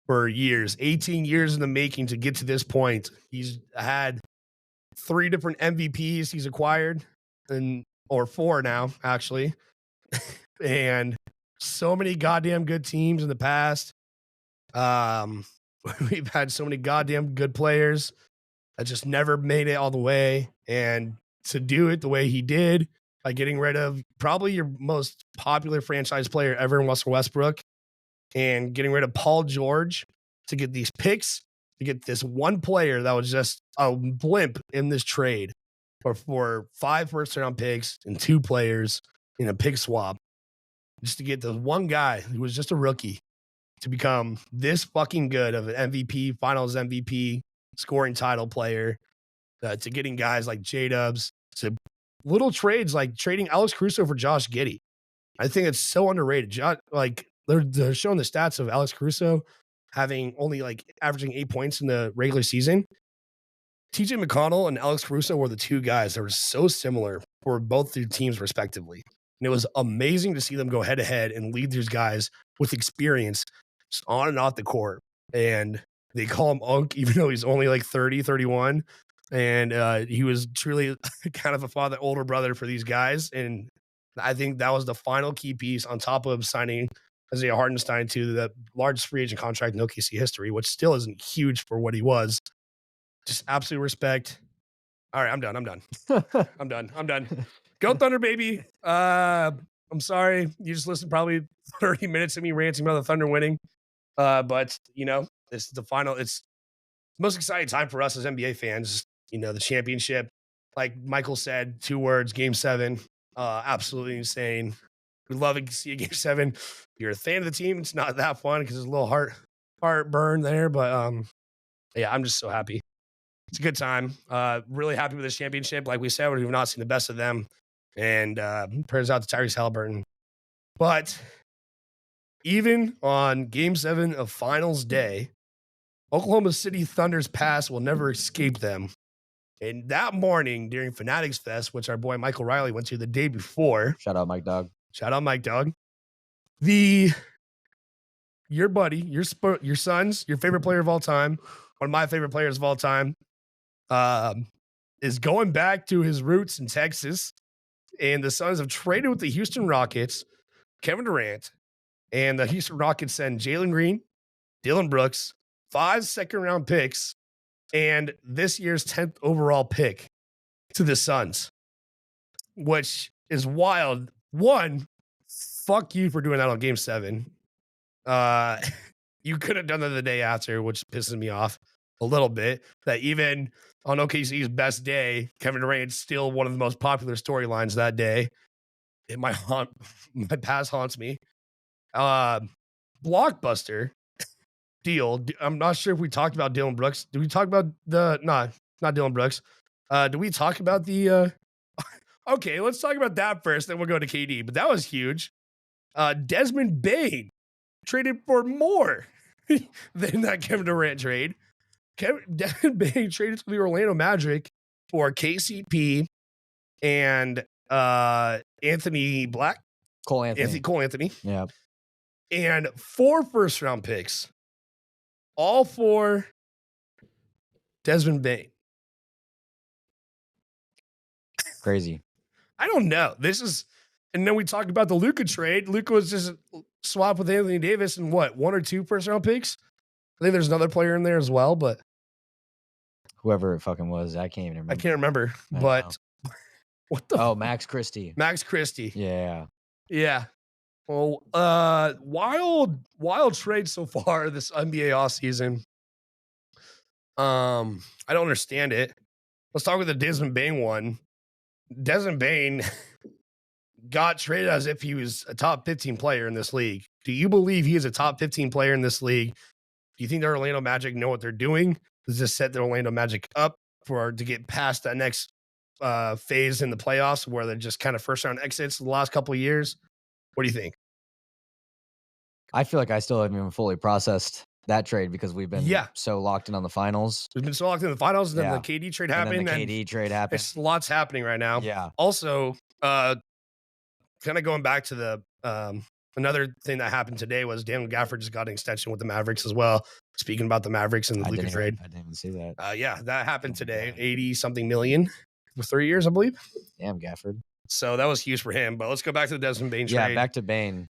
for years, 18 years in the making to get to this point. He's had 3 different MVPs he's acquired, or 4 now, actually. And so many goddamn good teams in the past. We've had so many goddamn good players that just never made it all the way. And to do it the way he did, by getting rid of probably your most popular franchise player ever in Russell Westbrook, and getting rid of Paul George to get these picks, to get this one player that was just a blimp in this trade, or for 5 first-round picks and 2 players in a pick swap, just to get the one guy who was just a rookie to become this fucking good of an MVP, finals MVP, scoring title player, to getting guys like J-Dubs, to little trades like trading Alex Caruso for Josh Giddey. I think it's so underrated. They're showing the stats of Alex Caruso having only averaging 8 points in the regular season. TJ McConnell and Alex Caruso were the 2 guys that were so similar for both their teams respectively. And it was amazing to see them go head to head and lead these guys with experience just on and off the court. And they call him Unk, even though he's only 30, 31. And he was truly kind of a father, older brother for these guys. And I think that was the final key piece on top of signing Isaiah Hartenstein to the largest free agent contract in OKC history, which still isn't huge for what he was. Just absolute respect. All right, I'm done. I'm done. Go Thunder, baby. I'm sorry. You just listened probably 30 minutes of me ranting about the Thunder winning. But, this is the final. It's the most exciting time for us as NBA fans. The championship. Like Michael said, 2 words, Game 7. Absolutely insane. We love to see a Game 7. If you're a fan of the team, it's not that fun because there's a little heartburn there. But, yeah, I'm just so happy. It's a good time. Really happy with this championship. Like we said, we've not seen the best of them. And prayers out to Tyrese Halliburton. But even on Game 7 of Finals Day, Oklahoma City Thunder's past will never escape them. And that morning during Fanatics Fest, which our boy Michael Riley went to the day before. Shout out Mike Dog. Your buddy, your son's, your favorite player of all time, one of my favorite players of all time, is going back to his roots in Texas. And the Suns have traded with the Houston Rockets, Kevin Durant, and the Houston Rockets send Jalen Green, Dylan Brooks, 5 second-round picks, and this year's 10th overall pick to the Suns, which is wild. One, fuck you for doing that on Game 7. You could have done that the day after, which pisses me off a little bit. That even on OKC's best day, Kevin Durant's still one of the most popular storylines that day. My past haunts me. Blockbuster deal. I'm not sure if we talked about Dylan Brooks. Did we talk about not Dylan Brooks? Did we talk about the okay, let's talk about that first, then we'll go to KD. But that was huge. Desmond Bane traded for more than that Kevin Durant trade. Desmond Bane traded to the Orlando Magic for KCP and Anthony Black. Cole Anthony. Yeah. And 4 first-round picks. All for Desmond Bane. Crazy. I don't know. And then we talked about the Luka trade. Luka was just swapped with Anthony Davis and 1 or 2 first-round picks? I think there's another player in there as well, but whoever it fucking was, I can't even remember. I can't remember. But what the? Oh, Max Christie. Max Christie. Yeah. Yeah. Well, wild trade so far this NBA offseason. I don't understand it. Let's talk with the Desmond Bane one. Desmond Bane got traded as if he was a top 15 player in this league. Do you believe he is a top 15 player in this league? Do you think the Orlando Magic know what they're doing? Does this set the Orlando Magic up to get past that next phase in the playoffs where they're just kind of first round exits the last couple of years? What do you think? I feel like I still haven't even fully processed that trade because we've been so locked in on the finals. We've been so locked in the finals, and then the KD trade happened. It's lots happening right now. Yeah. Also, kind of going back to the another thing that happened today was Daniel Gafford just got an extension with the Mavericks as well. Speaking about the Mavericks and the Luka trade. I didn't even see that. Yeah, that happened today. 80-something million for 3 years, I believe. Damn, Gafford. So that was huge for him. But let's go back to the Desmond Bane trade. Yeah, back to Bane.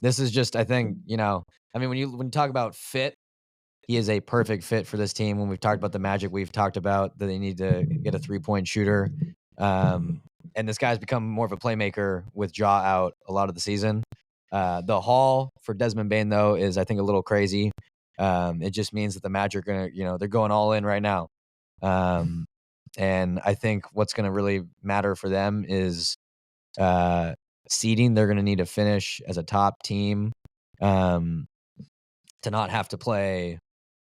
This is just, I think, when you talk about fit, he is a perfect fit for this team. When we've talked about the Magic, we've talked about that they need to get a 3-point shooter. And this guy's become more of a playmaker with Ja out a lot of the season. The haul for Desmond Bane, though, is, I think, a little crazy. It just means that the Magic are going to, they're going all in right now. And I think what's going to really matter for them is seeding. They're going to need to finish as a top team to not have to play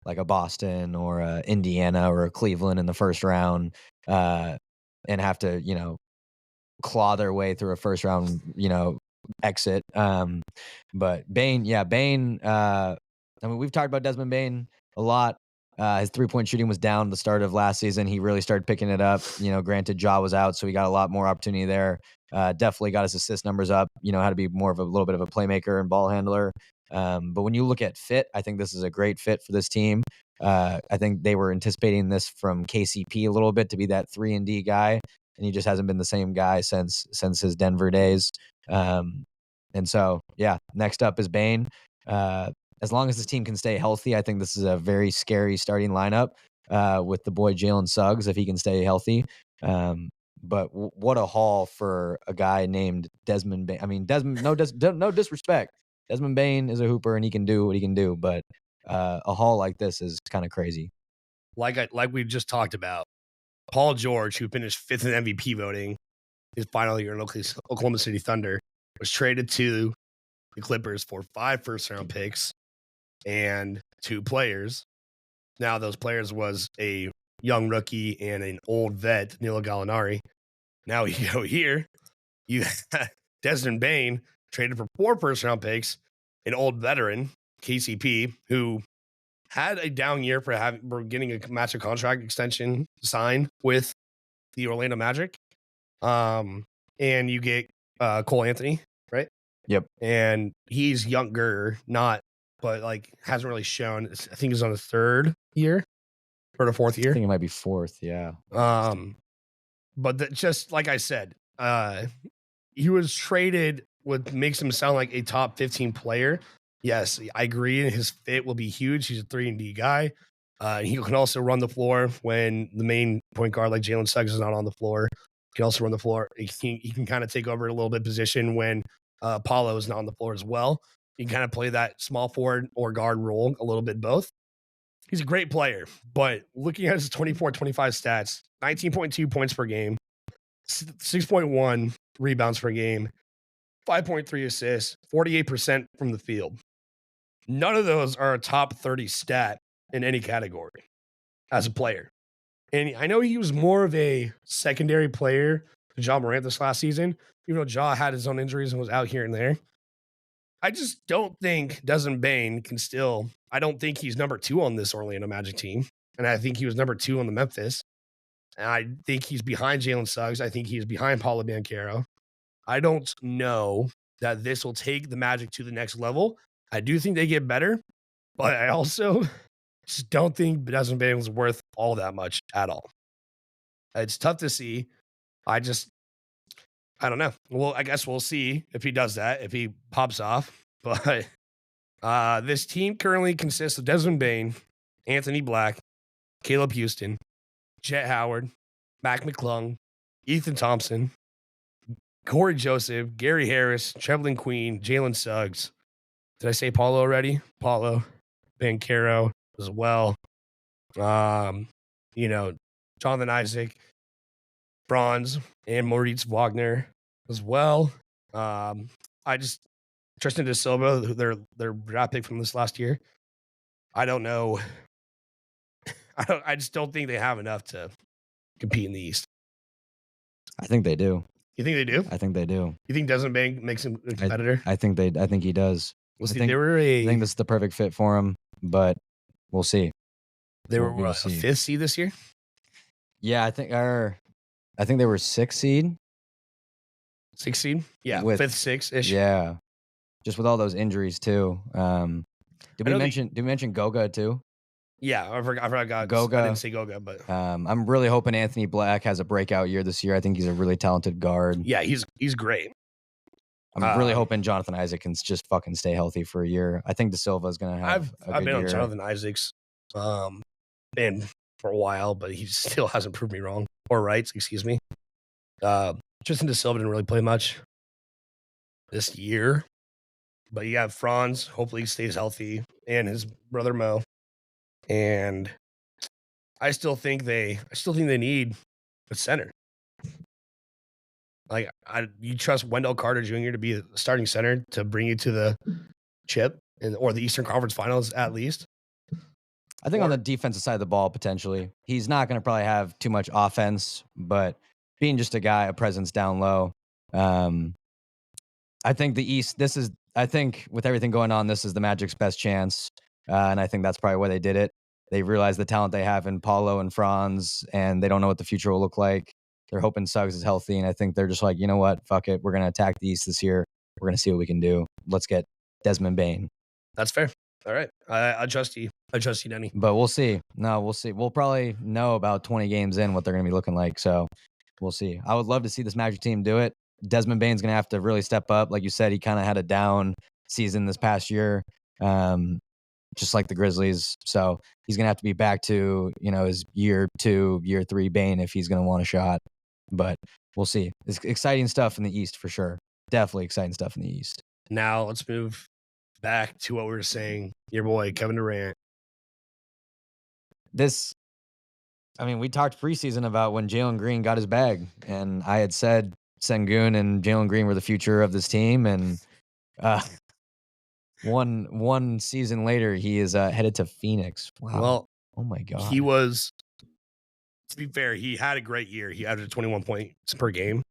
like a Boston or a Indiana or a Cleveland in the first round and have to, claw their way through a first round, exit. But Bane, we've talked about Desmond Bane a lot. His 3-point shooting was down at the start of last season. He really started picking it up. Granted, Ja was out, so he got a lot more opportunity there. Definitely got his assist numbers up. How to be more of a little bit of a playmaker and ball handler. But when you look at fit, I think this is a great fit for this team. I think they were anticipating this from KCP a little bit to be that 3-and-D guy, and he just hasn't been the same guy since his Denver days. And so, next up is Bane. As long as this team can stay healthy, I think this is a very scary starting lineup with the boy Jalen Suggs if he can stay healthy. But what a haul for a guy named Desmond Bane. I mean, no disrespect. Desmond Bane is a hooper and he can do what he can do, but a haul like this is kind of crazy. Like we just talked about, Paul George, who finished 5th in MVP voting his final year in Oklahoma City Thunder, was traded to the Clippers for 5 first-round picks and 2 players. Now, those players was a young rookie and an old vet, Danilo Gallinari. Now you go here, you have Desmond Bane traded for 4 first-round picks, an old veteran, KCP, who had a down year for getting a master contract extension signed with the Orlando Magic. And you get Cole Anthony, right? Yep. And he's younger, but like hasn't really shown. I think he's on his 3rd year or the 4th year. I think it might be 4th, yeah. But just like I said, he was traded, what makes him sound like a top 15 player. Yes, I agree. His fit will be huge. He's a 3-and-D guy. He can also run the floor when the main point guard like Jalen Suggs is not on the floor. He can also run the floor. He can kind of take over a little bit position when Paulo is not on the floor as well. He can kind of play that small forward or guard role a little bit both. He's a great player, but looking at his 24-25 stats, 19.2 points per game, 6.1 rebounds per game, 5.3 assists, 48% from the field. None of those are a top 30 stat in any category as a player. And I know he was more of a secondary player to Ja Morant this last season, even though Ja had his own injuries and was out here and there. I just don't think Desmond Bane can still, I don't think he's number 2 on this Orlando Magic team. And I think he was number 2 on the Memphis. And I think he's behind Jalen Suggs. I think he's behind Paulo Banchero. I don't know that this will take the Magic to the next level. I do think they get better, but I also just don't think Desmond Bane was worth all that much at all. It's tough to see. I don't know. Well, I guess we'll see if he does that, if he pops off. But this team currently consists of Desmond Bane, Anthony Black, Caleb Houston, Jet Howard, Mac McClung, Ethan Thompson, Corey Joseph, Gary Harris, Trevelin Queen, Jalen Suggs. Did I say Paulo already? Paulo Banchero as well. Jonathan Isaac, Franz, and Moritz Wagner as well. Tristan De Silva, their draft pick from this last year. I don't know. I just don't think they have enough to compete in the East. I think they do. You think they do? I think they do. You think Desmond Bane makes him a competitor? I think he does. I think this is the perfect fit for him, but we'll see. They were a 5th seed this year? Yeah, I think they were 6th seed. 6th seed? Yeah, 5th, 6th-ish. Yeah. Just with all those injuries too. Did we mention Goga too? Yeah, I forgot Goga. I didn't say Goga, but I'm really hoping Anthony Black has a breakout year this year. I think he's a really talented guard. Yeah, he's great. I'm really hoping Jonathan Isaac can just fucking stay healthy for a year. I think De Silva is going to have a good year. I've been on Jonathan Isaac's been for a while, but he still hasn't proved me wrong. Or right, excuse me. Tristan De Silva didn't really play much this year. But you have Franz, hopefully he stays healthy, and his brother Mo. And I still think they need a center. Like you trust Wendell Carter Jr. to be the starting center to bring you to the chip or the Eastern Conference Finals at least. I think on the defensive side of the ball, potentially. He's not going to probably have too much offense, but being just a presence down low. I think the East, I think with everything going on, this is the Magic's best chance. And I think that's probably why they did it. They realize the talent they have in Paulo and Franz, and they don't know what the future will look like. They're hoping Suggs is healthy, and I think they're just like, you know what? Fuck it. We're going to attack the East this year. We're going to see what we can do. Let's get Desmond Bane. That's fair. All right. I trust you. I trust you, Denny. But we'll see. No, we'll see. We'll probably know about 20 games in what they're going to be looking like, so we'll see. I would love to see this Magic team do it. Desmond Bane's going to have to really step up. Like you said, he kind of had a down season this past year, just like the Grizzlies. So he's going to have to be back to, his year 2, year 3 Bane if he's going to want a shot. but we'll see. It's exciting stuff in the East for sure. Definitely exciting stuff in the East. Now let's move back to what we were saying. Your boy, Kevin Durant. We talked preseason about when Jalen Green got his bag, and I had said Sengun and Jalen Green were the future of this team, and one season later, he is headed to Phoenix. Wow. Well, oh my God. He was, to be fair, he had a great year. He averaged 21 points per game.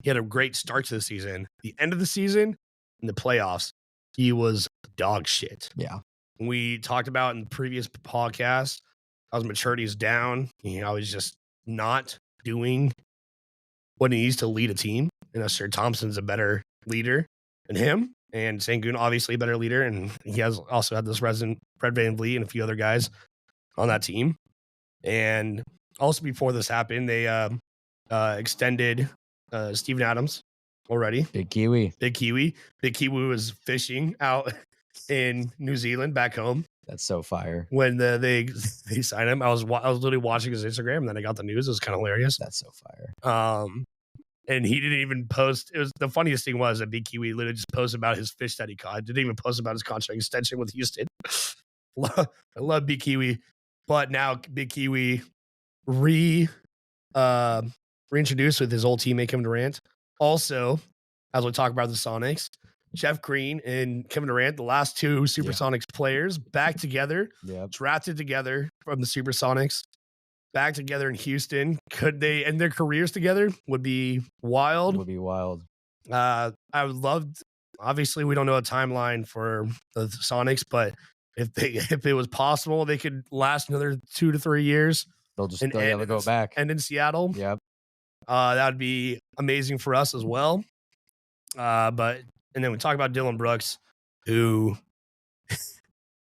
He had a great start to the season. The end of the season, in the playoffs, he was dog shit. Yeah. We talked about in the previous podcast, his maturity is down. He's just not doing what he needs to lead a team. Sir Thompson's a better leader than him, and Sengun obviously a better leader, and he has also had this resident Fred VanVleet and a few other guys on that team. And also before this happened, they extended Steven Adams already. Big Kiwi. Big Kiwi was fishing out in New Zealand back home. That's so fire. When they signed him, I was literally watching his Instagram, and then I got the news. It was kind of hilarious. That's so fire. And he didn't even post. It was the funniest thing was that Big Kiwi literally just posted about his fish that he caught. Didn't even post about his contract extension with Houston. I love Big Kiwi, but now Big Kiwi reintroduced with his old teammate Kevin Durant. Also, as we talk about the Sonics, Jeff Green and Kevin Durant, the last two Supersonics players, back together, drafted together from the Supersonics, back together in Houston. Could they end their careers together? Would be wild. I would love. Obviously, we don't know a timeline for the Sonics, but if it was possible, they could last another 2 to 3 years. They'll go back and in Seattle. Yep. That would be amazing for us as well. And then we talk about Dylan Brooks, who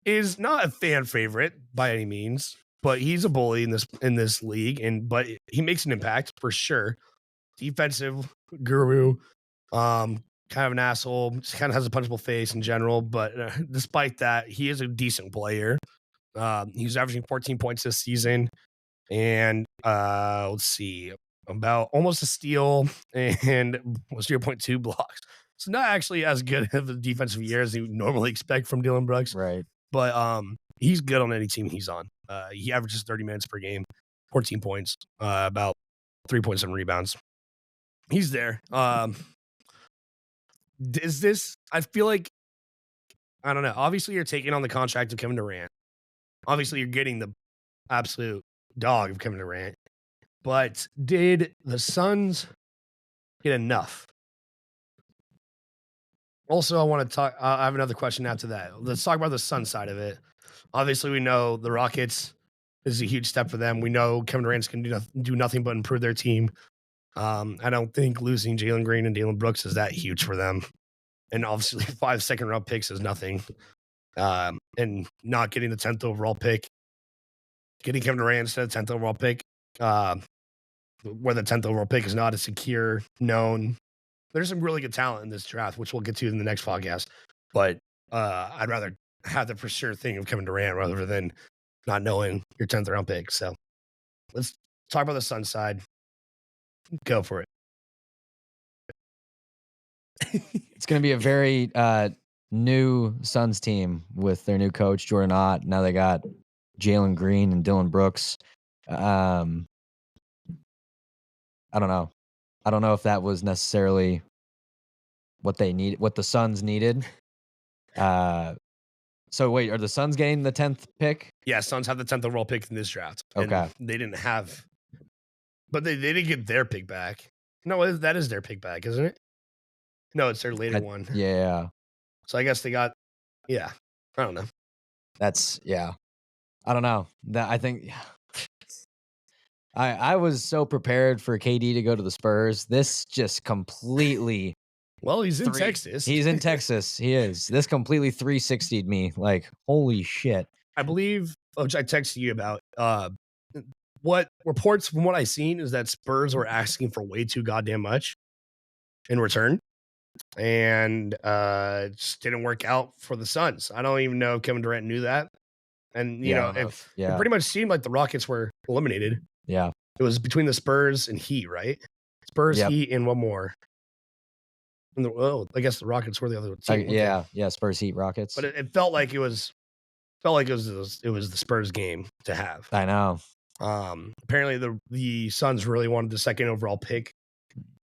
is not a fan favorite by any means, but he's a bully in this league, but he makes an impact for sure. Defensive guru, kind of an asshole, just kind of has a punchable face in general, but despite that, he is a decent player. He's averaging 14 points this season, and let's see, about almost a steal and 0.2 blocks. So not actually as good of a defensive year as you normally expect from Dylan Brooks. Right. But he's good on any team he's on. He averages 30 minutes per game, 14 points, about 3.7 rebounds. He's there. Is this, I feel like, I don't know. Obviously, you're taking on the contract of Kevin Durant. Obviously, you're getting the absolute dog of Kevin Durant. But did the Suns get enough? Also, I want to talk. I have another question after that. Let's talk about the Sun side of it. Obviously, we know the Rockets is a huge step for them. We know Kevin Durant's going to do nothing but improve their team. I don't think losing Jalen Green and Dylan Brooks is that huge for them. And obviously, 5 second-round picks is nothing. And not getting the 10th overall pick, getting Kevin Durant instead of 10th overall pick, where the 10th overall pick is not a secure, known. There's some really good talent in this draft, which we'll get to in the next podcast. But I'd rather have the for sure thing of Kevin Durant rather than not knowing your 10th round pick. So let's talk about the Sun side. Go for it. It's going to be a very new Suns team with their new coach, Jordan Ott. Now they got Jalen Green and Dylan Brooks. I don't know. I don't know if that was necessarily what they need, what the Suns needed. So wait, are the Suns getting the 10th pick? Yeah, Suns have the 10th overall pick in this draft. Okay. And they didn't have, but they didn't get their pick back. No, that is their pick back, isn't it? No, it's their later one. Yeah. So I guess they got, I don't know. I don't know. I think I was so prepared for KD to go to the Spurs. This just completely. Well, he's in Texas. He's in Texas. He is. This completely 360'd me. Like, holy shit. I believe, which I texted you about, what reports from what I've seen is that Spurs were asking for way too goddamn much in return. And it just didn't work out for the Suns. I don't even know if Kevin Durant knew that. And, it pretty much seemed like the Rockets were eliminated. Yeah. It was between the Spurs and Heat, right? Spurs, Yep. Heat, and one more. I guess the Rockets were the other team. Yeah. Spurs, Heat, Rockets. But it felt like it was the Spurs game to have. I know. Apparently the Suns really wanted the second overall pick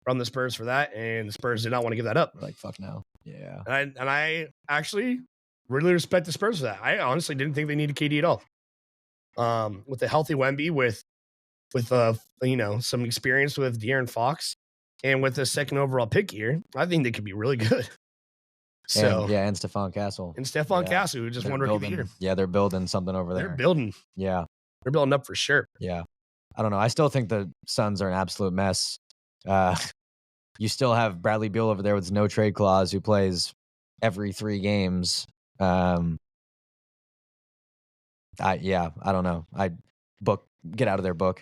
from the Spurs for that, and the Spurs did not want to give that up. Like, fuck no. Yeah. And I actually really respect the Spurs for that. I honestly didn't think they needed KD at all. With a healthy Wemby, with some experience with De'Aaron Fox, and with the second overall pick here, I think they could be really good. So and Stephon Castle. And Stephon Castle, who just won Rookie of the Year. Yeah, they're building something over there. They're building. Yeah. They're building up for sure. Yeah. I don't know. I still think the Suns are an absolute mess. You still have Bradley Beal over there with his no trade clause, who plays every 3 games. I don't know. Get out of there, Book.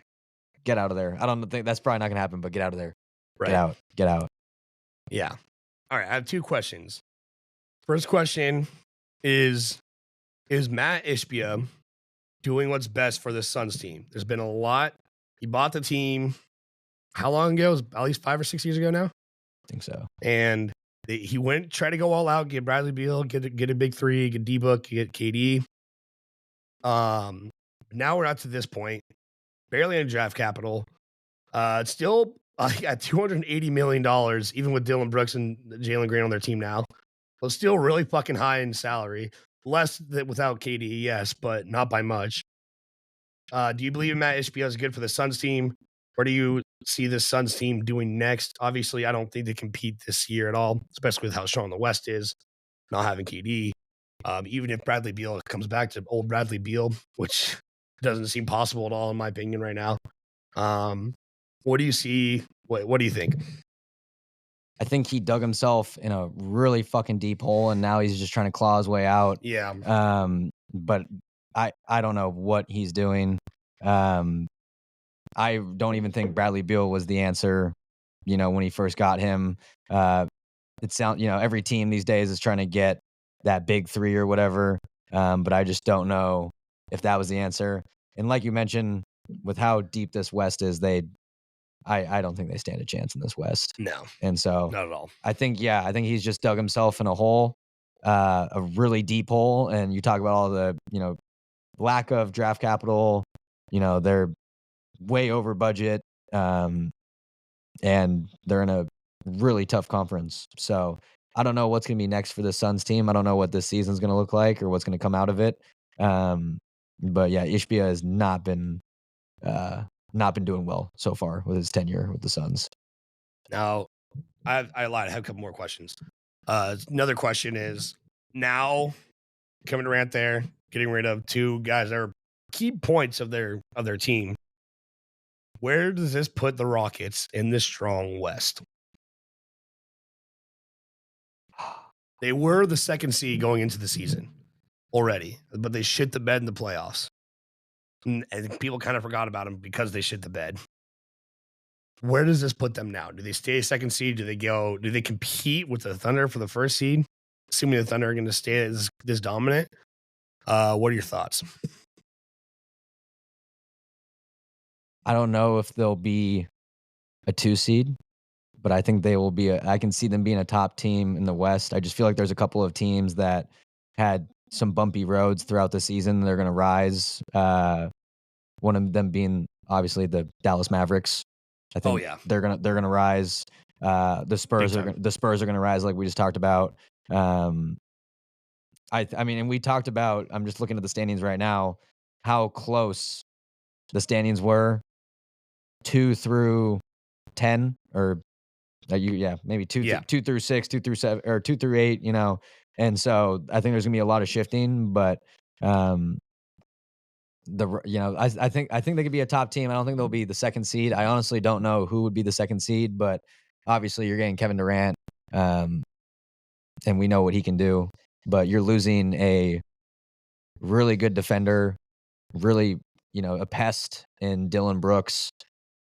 Get out of there. I don't think that's probably not going to happen, but get out of there. Right. Get out. Yeah. All right. I have 2 questions. First question is Matt Ishbia doing what's best for the Suns team? There's been a lot. He bought the team how long ago? It was at least 5 or 6 years ago now. I think so. And he went, try to go all out, get Bradley Beal, get a big 3, get D-Book, get KD. Now we're not to this point. Barely in draft capital. It's still at $280 million, even with Dylan Brooks and Jalen Green on their team now. So still really fucking high in salary. Less than without KD, yes, but not by much. Do you believe Matt Ishbia is good for the Suns team? Where do you see the Suns team doing next? Obviously, I don't think they compete this year at all, especially with how strong the West is, not having KD. Even if Bradley Beal comes back to old Bradley Beal, which doesn't seem possible at all, in my opinion, right now. What do you see? What do you think? I think he dug himself in a really fucking deep hole, and now he's just trying to claw his way out. Yeah. But I don't know what he's doing. I don't even think Bradley Beal was the answer, when he first got him. Every team these days is trying to get that big 3 or whatever. But I just don't know if that was the answer. And like you mentioned, with how deep this West is, I don't think they stand a chance in this West. No. And so not at all. I think he's just dug himself in a hole, a really deep hole. And you talk about all the, lack of draft capital, they're way over budget, and they're in a really tough conference. So I don't know what's going to be next for the Suns team. I don't know what this season's going to look like or what's going to come out of it. But yeah, Ishbia has not been doing well so far with his tenure with the Suns. Now, I lied. I have a couple more questions. Another question is, now Kevin Durant there, getting rid of 2 guys that are key points of their team. Where does this put the Rockets in this strong West? They were the 2nd seed going into the season already, but they shit the bed in the playoffs. And people kind of forgot about them because they shit the bed. Where does this put them now? Do they stay a 2nd seed? Do they compete with the Thunder for the 1st seed? Assuming the Thunder are going to stay this dominant. What are your thoughts? I don't know if they'll be a 2 seed, but I think they will be I can see them being a top team in the West. I just feel like there's a couple of teams that had some bumpy roads throughout the season. They're going to rise. One of them being obviously the Dallas Mavericks. I think they're going to rise. The Spurs are going to rise, like we just talked about. I mean, and we talked about, I'm just looking at the standings right now, how close the standings were 2 through 10, or maybe 2 through 6, 2 through 7, or 2 through 8, and so I think there's gonna be a lot of shifting, but I think they could be a top team. I don't think they'll be the 2nd seed. I honestly don't know who would be the 2nd seed, but obviously you're getting Kevin Durant, and we know what he can do, but you're losing a really good defender, really, a pest in Dylan Brooks,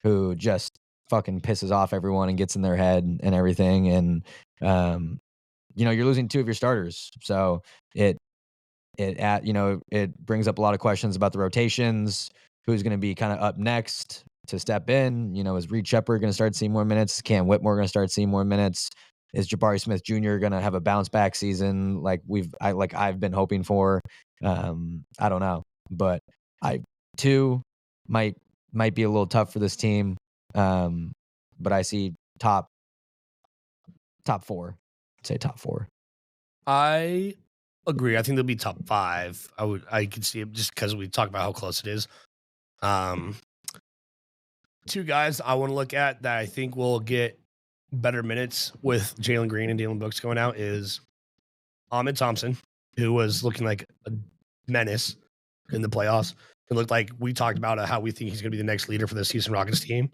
who just fucking pisses off everyone and gets in their head and everything. And, you're losing 2 of your starters. So it brings up a lot of questions about the rotations, who's going to be kind of up next. to step in? You know, is Reed Shepard going to start seeing more minutes? Is Cam Whitmore going to start seeing more minutes? Is Jabari Smith Jr. going to have a bounce back season like I've been hoping for? I don't know, but 2 might be a little tough for this team. But I see top 4. I'd say top 4. I agree. I think they'll be top 5. I could see it just because we talk about how close it is. 2 guys I want to look at that I think will get better minutes with Jalen Green and Dillon Brooks going out is Ahmed Thompson, who was looking like a menace in the playoffs. It looked like we talked about how we think he's going to be the next leader for this Houston Rockets team.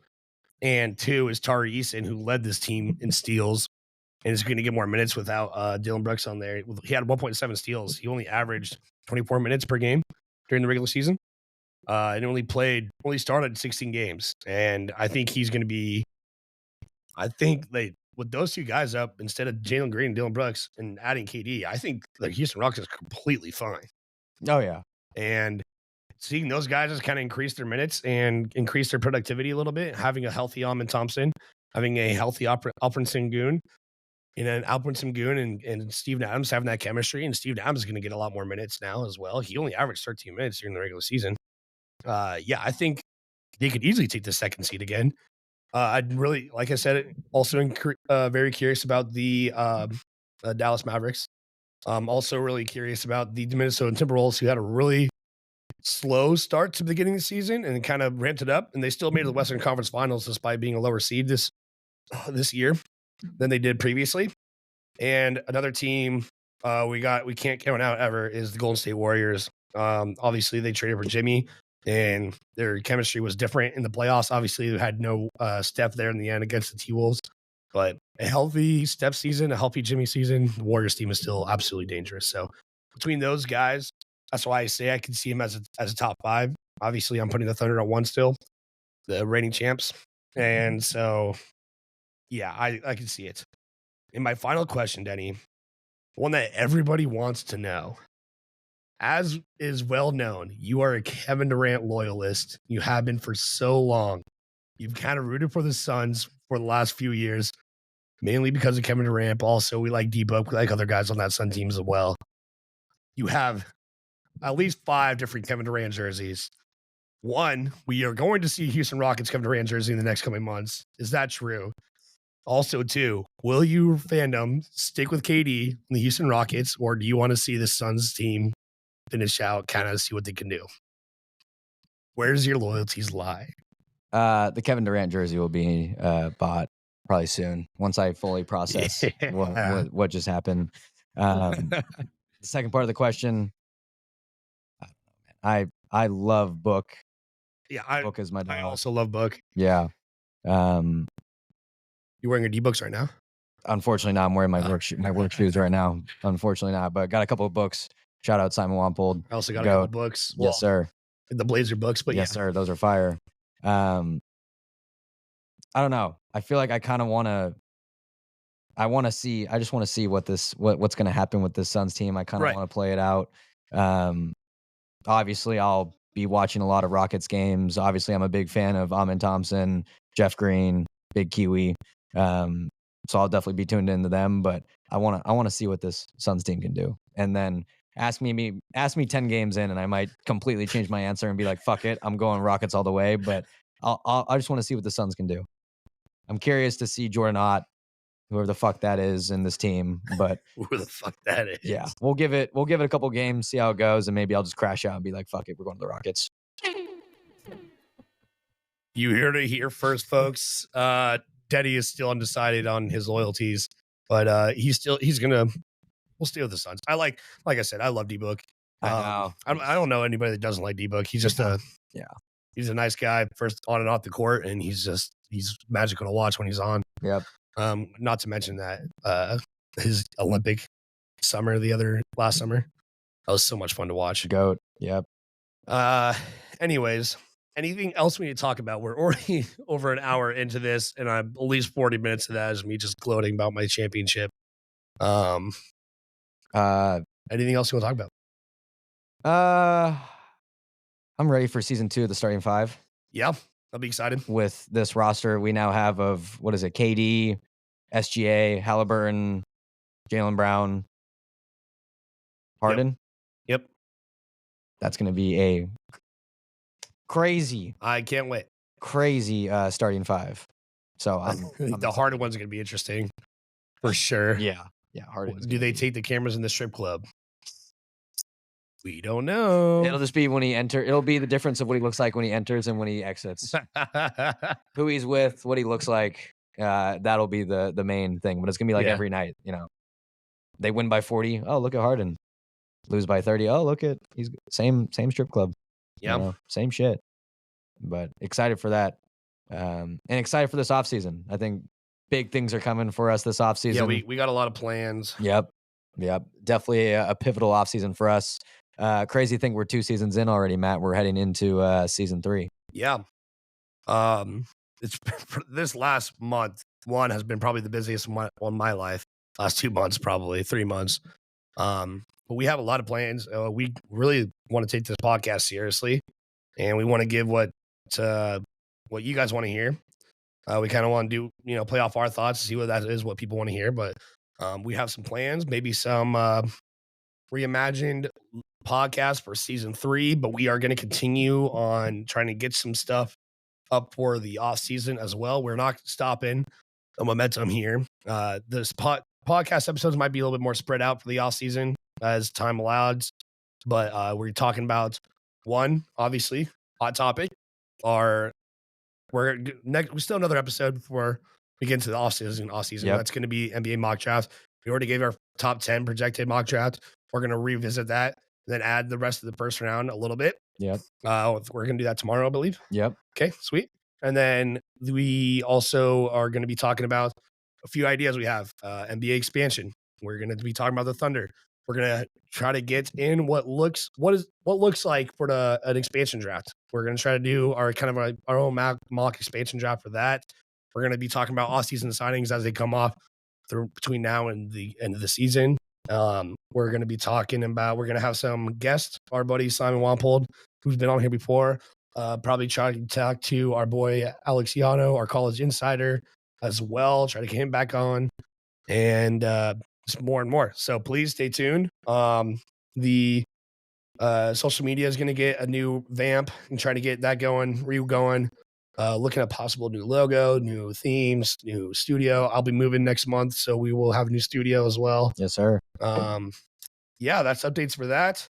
And 2 is Tyrese, who led this team in steals and is going to get more minutes without Dillon Brooks on there. He had 1.7 steals. He only averaged 24 minutes per game during the regular season. And only started 16 games. And I think he's going to be, with those 2 guys up, instead of Jalen Green and Dillon Brooks and adding KD, I think the Houston Rockets is completely fine. Oh, yeah. And seeing those guys just kind of increase their minutes and increase their productivity a little bit, having a healthy Ahmed Thompson, having a healthy Alperen Sengun, and then Alperen Sengun and Steven Adams having that chemistry, and Steven Adams is going to get a lot more minutes now as well. He only averaged 13 minutes during the regular season. I think they could easily take the 2nd seed again. I'd really, like I said, also very curious about the Dallas Mavericks. I'm also really curious about the Minnesota Timberwolves, who had a really slow start to the beginning of the season and kind of ramped it up, and they still made it to the Western Conference Finals despite being a lower seed this year than they did previously. And another team we can't count out ever is the Golden State Warriors. Obviously, they traded for Jimmy, and their chemistry was different in the playoffs. Obviously, they had no Steph there in the end against the T-Wolves, but a healthy Steph season, a healthy Jimmy season, the Warriors team is still absolutely dangerous. So between those guys, that's why I say I can see him as a top 5. Obviously, I'm putting the Thunder at 1 still, the reigning champs. And so, yeah, I can see it. And my final question, Denny, one that everybody wants to know. As is well known, you are a Kevin Durant loyalist. You have been for so long. You've kind of rooted for the Suns for the last few years, mainly because of Kevin Durant. But also, we like D-Book. We like other guys on that Sun team as well. You have at least 5 different Kevin Durant jerseys. 1, we are going to see Houston Rockets Kevin Durant jersey in the next coming months. Is that true? Also, 2, will your fandom stick with KD and the Houston Rockets, or do you want to see the Suns team finish out, kind of see what they can do? Where does your loyalties lie? The Kevin Durant jersey will be bought probably soon once I fully process what just happened. The second part of the question, I love Book. Yeah, Book is my dog. I also love Book. Yeah. You wearing your D-Books right now? Unfortunately not. I'm wearing my work shoes right now. Unfortunately not, but got a couple of books. Shout out Simon Wampold. I also got a couple of books. Yes, sir. The Blazer books, but yes, sir. Those are fire. I don't know. I feel like I kind of want to. I just want to see what's going to happen with this Suns team. I kind of want to play it out. Obviously, I'll be watching a lot of Rockets games. Obviously, I'm a big fan of Amin Thompson, Jeff Green, Big Kiwi. So I'll definitely be tuned into them. But I want to see what this Suns team can do. And then ask me 10 games in, and I might completely change my answer and be like, "Fuck it, I'm going Rockets all the way." But I just want to see what the Suns can do. I'm curious to see Jordan Ott, whoever the fuck that is in this team, but who the fuck that is? Yeah, we'll give it a couple games, see how it goes, and maybe I'll just crash out and be like, "Fuck it, we're going to the Rockets." You heard it here first, folks. Teddy is still undecided on his loyalties, but we'll stay with the Suns. Like I said, I love D-Book. I don't know anybody that doesn't like D-Book. He's just he's a nice guy, first on and off the court, and he's magical to watch when he's on. Yep. Not to mention that his Olympic summer last summer, that was so much fun to watch. GOAT. Yep. Anyways, anything else we need to talk about? We're already over an hour into this, and I'm at least 40 minutes of that is me just gloating about my championship. Anything else you want to talk about? I'm ready for season 2 of the Starting Five. Yeah. I'll be excited. With this roster we now have of, what is it, KD, SGA, Halliburton, Jaylen Brown, Harden. Yep. That's going to be a crazy. I can't wait. Crazy starting five. So the Harden one's going to be interesting for sure. Yeah. Harden. Do they take the cameras in the strip club? We don't know. It'll just be when he enters. It'll be the difference of what he looks like when he enters and when he exits. Who he's with, what he looks like. That'll be the main thing. But it's gonna be like every night. They win by 40. Oh, look at Harden. Lose by 30. Oh, look at he's same strip club. Yeah, same shit. But excited for that, and excited for this offseason. I think big things are coming for us this offseason. Yeah, we got a lot of plans. Yep. Definitely a pivotal offseason for us. Crazy thing, we're 2 seasons in already, Matt. We're heading into season 3. Yeah. It's this last month. One has been probably the busiest one in my life. Last 2 months, probably 3 months. But we have a lot of plans. We really want to take this podcast seriously, and we want to give what you guys want to hear. We kind of want to do, play off our thoughts, see what that is, what people want to hear. But we have some plans, maybe some reimagined podcasts for season 3. But we are going to continue on trying to get some stuff up for the off season as well. We're not stopping the momentum here. This podcast episodes might be a little bit more spread out for the off season as time allows. But we're talking about one, obviously, hot topic. We still another episode before we get into the off season. Yep. That's going to be NBA mock draft. We already gave our top 10 projected mock draft. We're going to revisit that, then add the rest of the first round a little bit. Yep. We're going to do that tomorrow, I believe. Yep. Okay, sweet. And then we also are going to be talking about a few ideas we have. NBA expansion. We're going to be talking about the Thunder. We're going to try to get in what looks like for an expansion draft. We're going to try to do our own mock expansion draft for that. We're going to be talking about off-season signings as they come off between now and the end of the season. We're going to be talking about, we're going to have some guests, our buddy Simon Wampold, who's been on here before. Probably try to talk to our boy Alex Yano, our college insider, as well. Try to get him back on, and just more and more. So please stay tuned. The social media is going to get a new vamp and try to get that going. Looking at possible new logo, new themes, new studio. I'll be moving next month, so we will have a new studio as well. Yes, sir. Yeah, that's updates for that.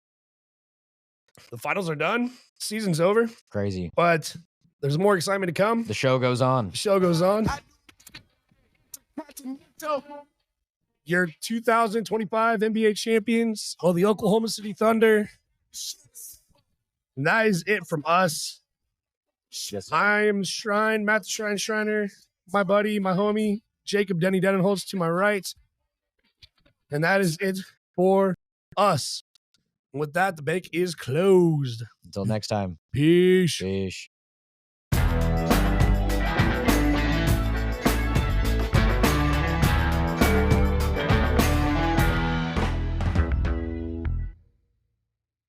The finals are done. Season's over. Crazy. But there's more excitement to come. The show goes on. Your 2025 NBA champions, the Oklahoma City Thunder. And that is it from us. Yes. I'm Matt the Shriner, my buddy, my homie, Jacob Denny Denenholtz to my right. And that is it for us. And with that, the bank is closed. Until next time. Peace. Peace.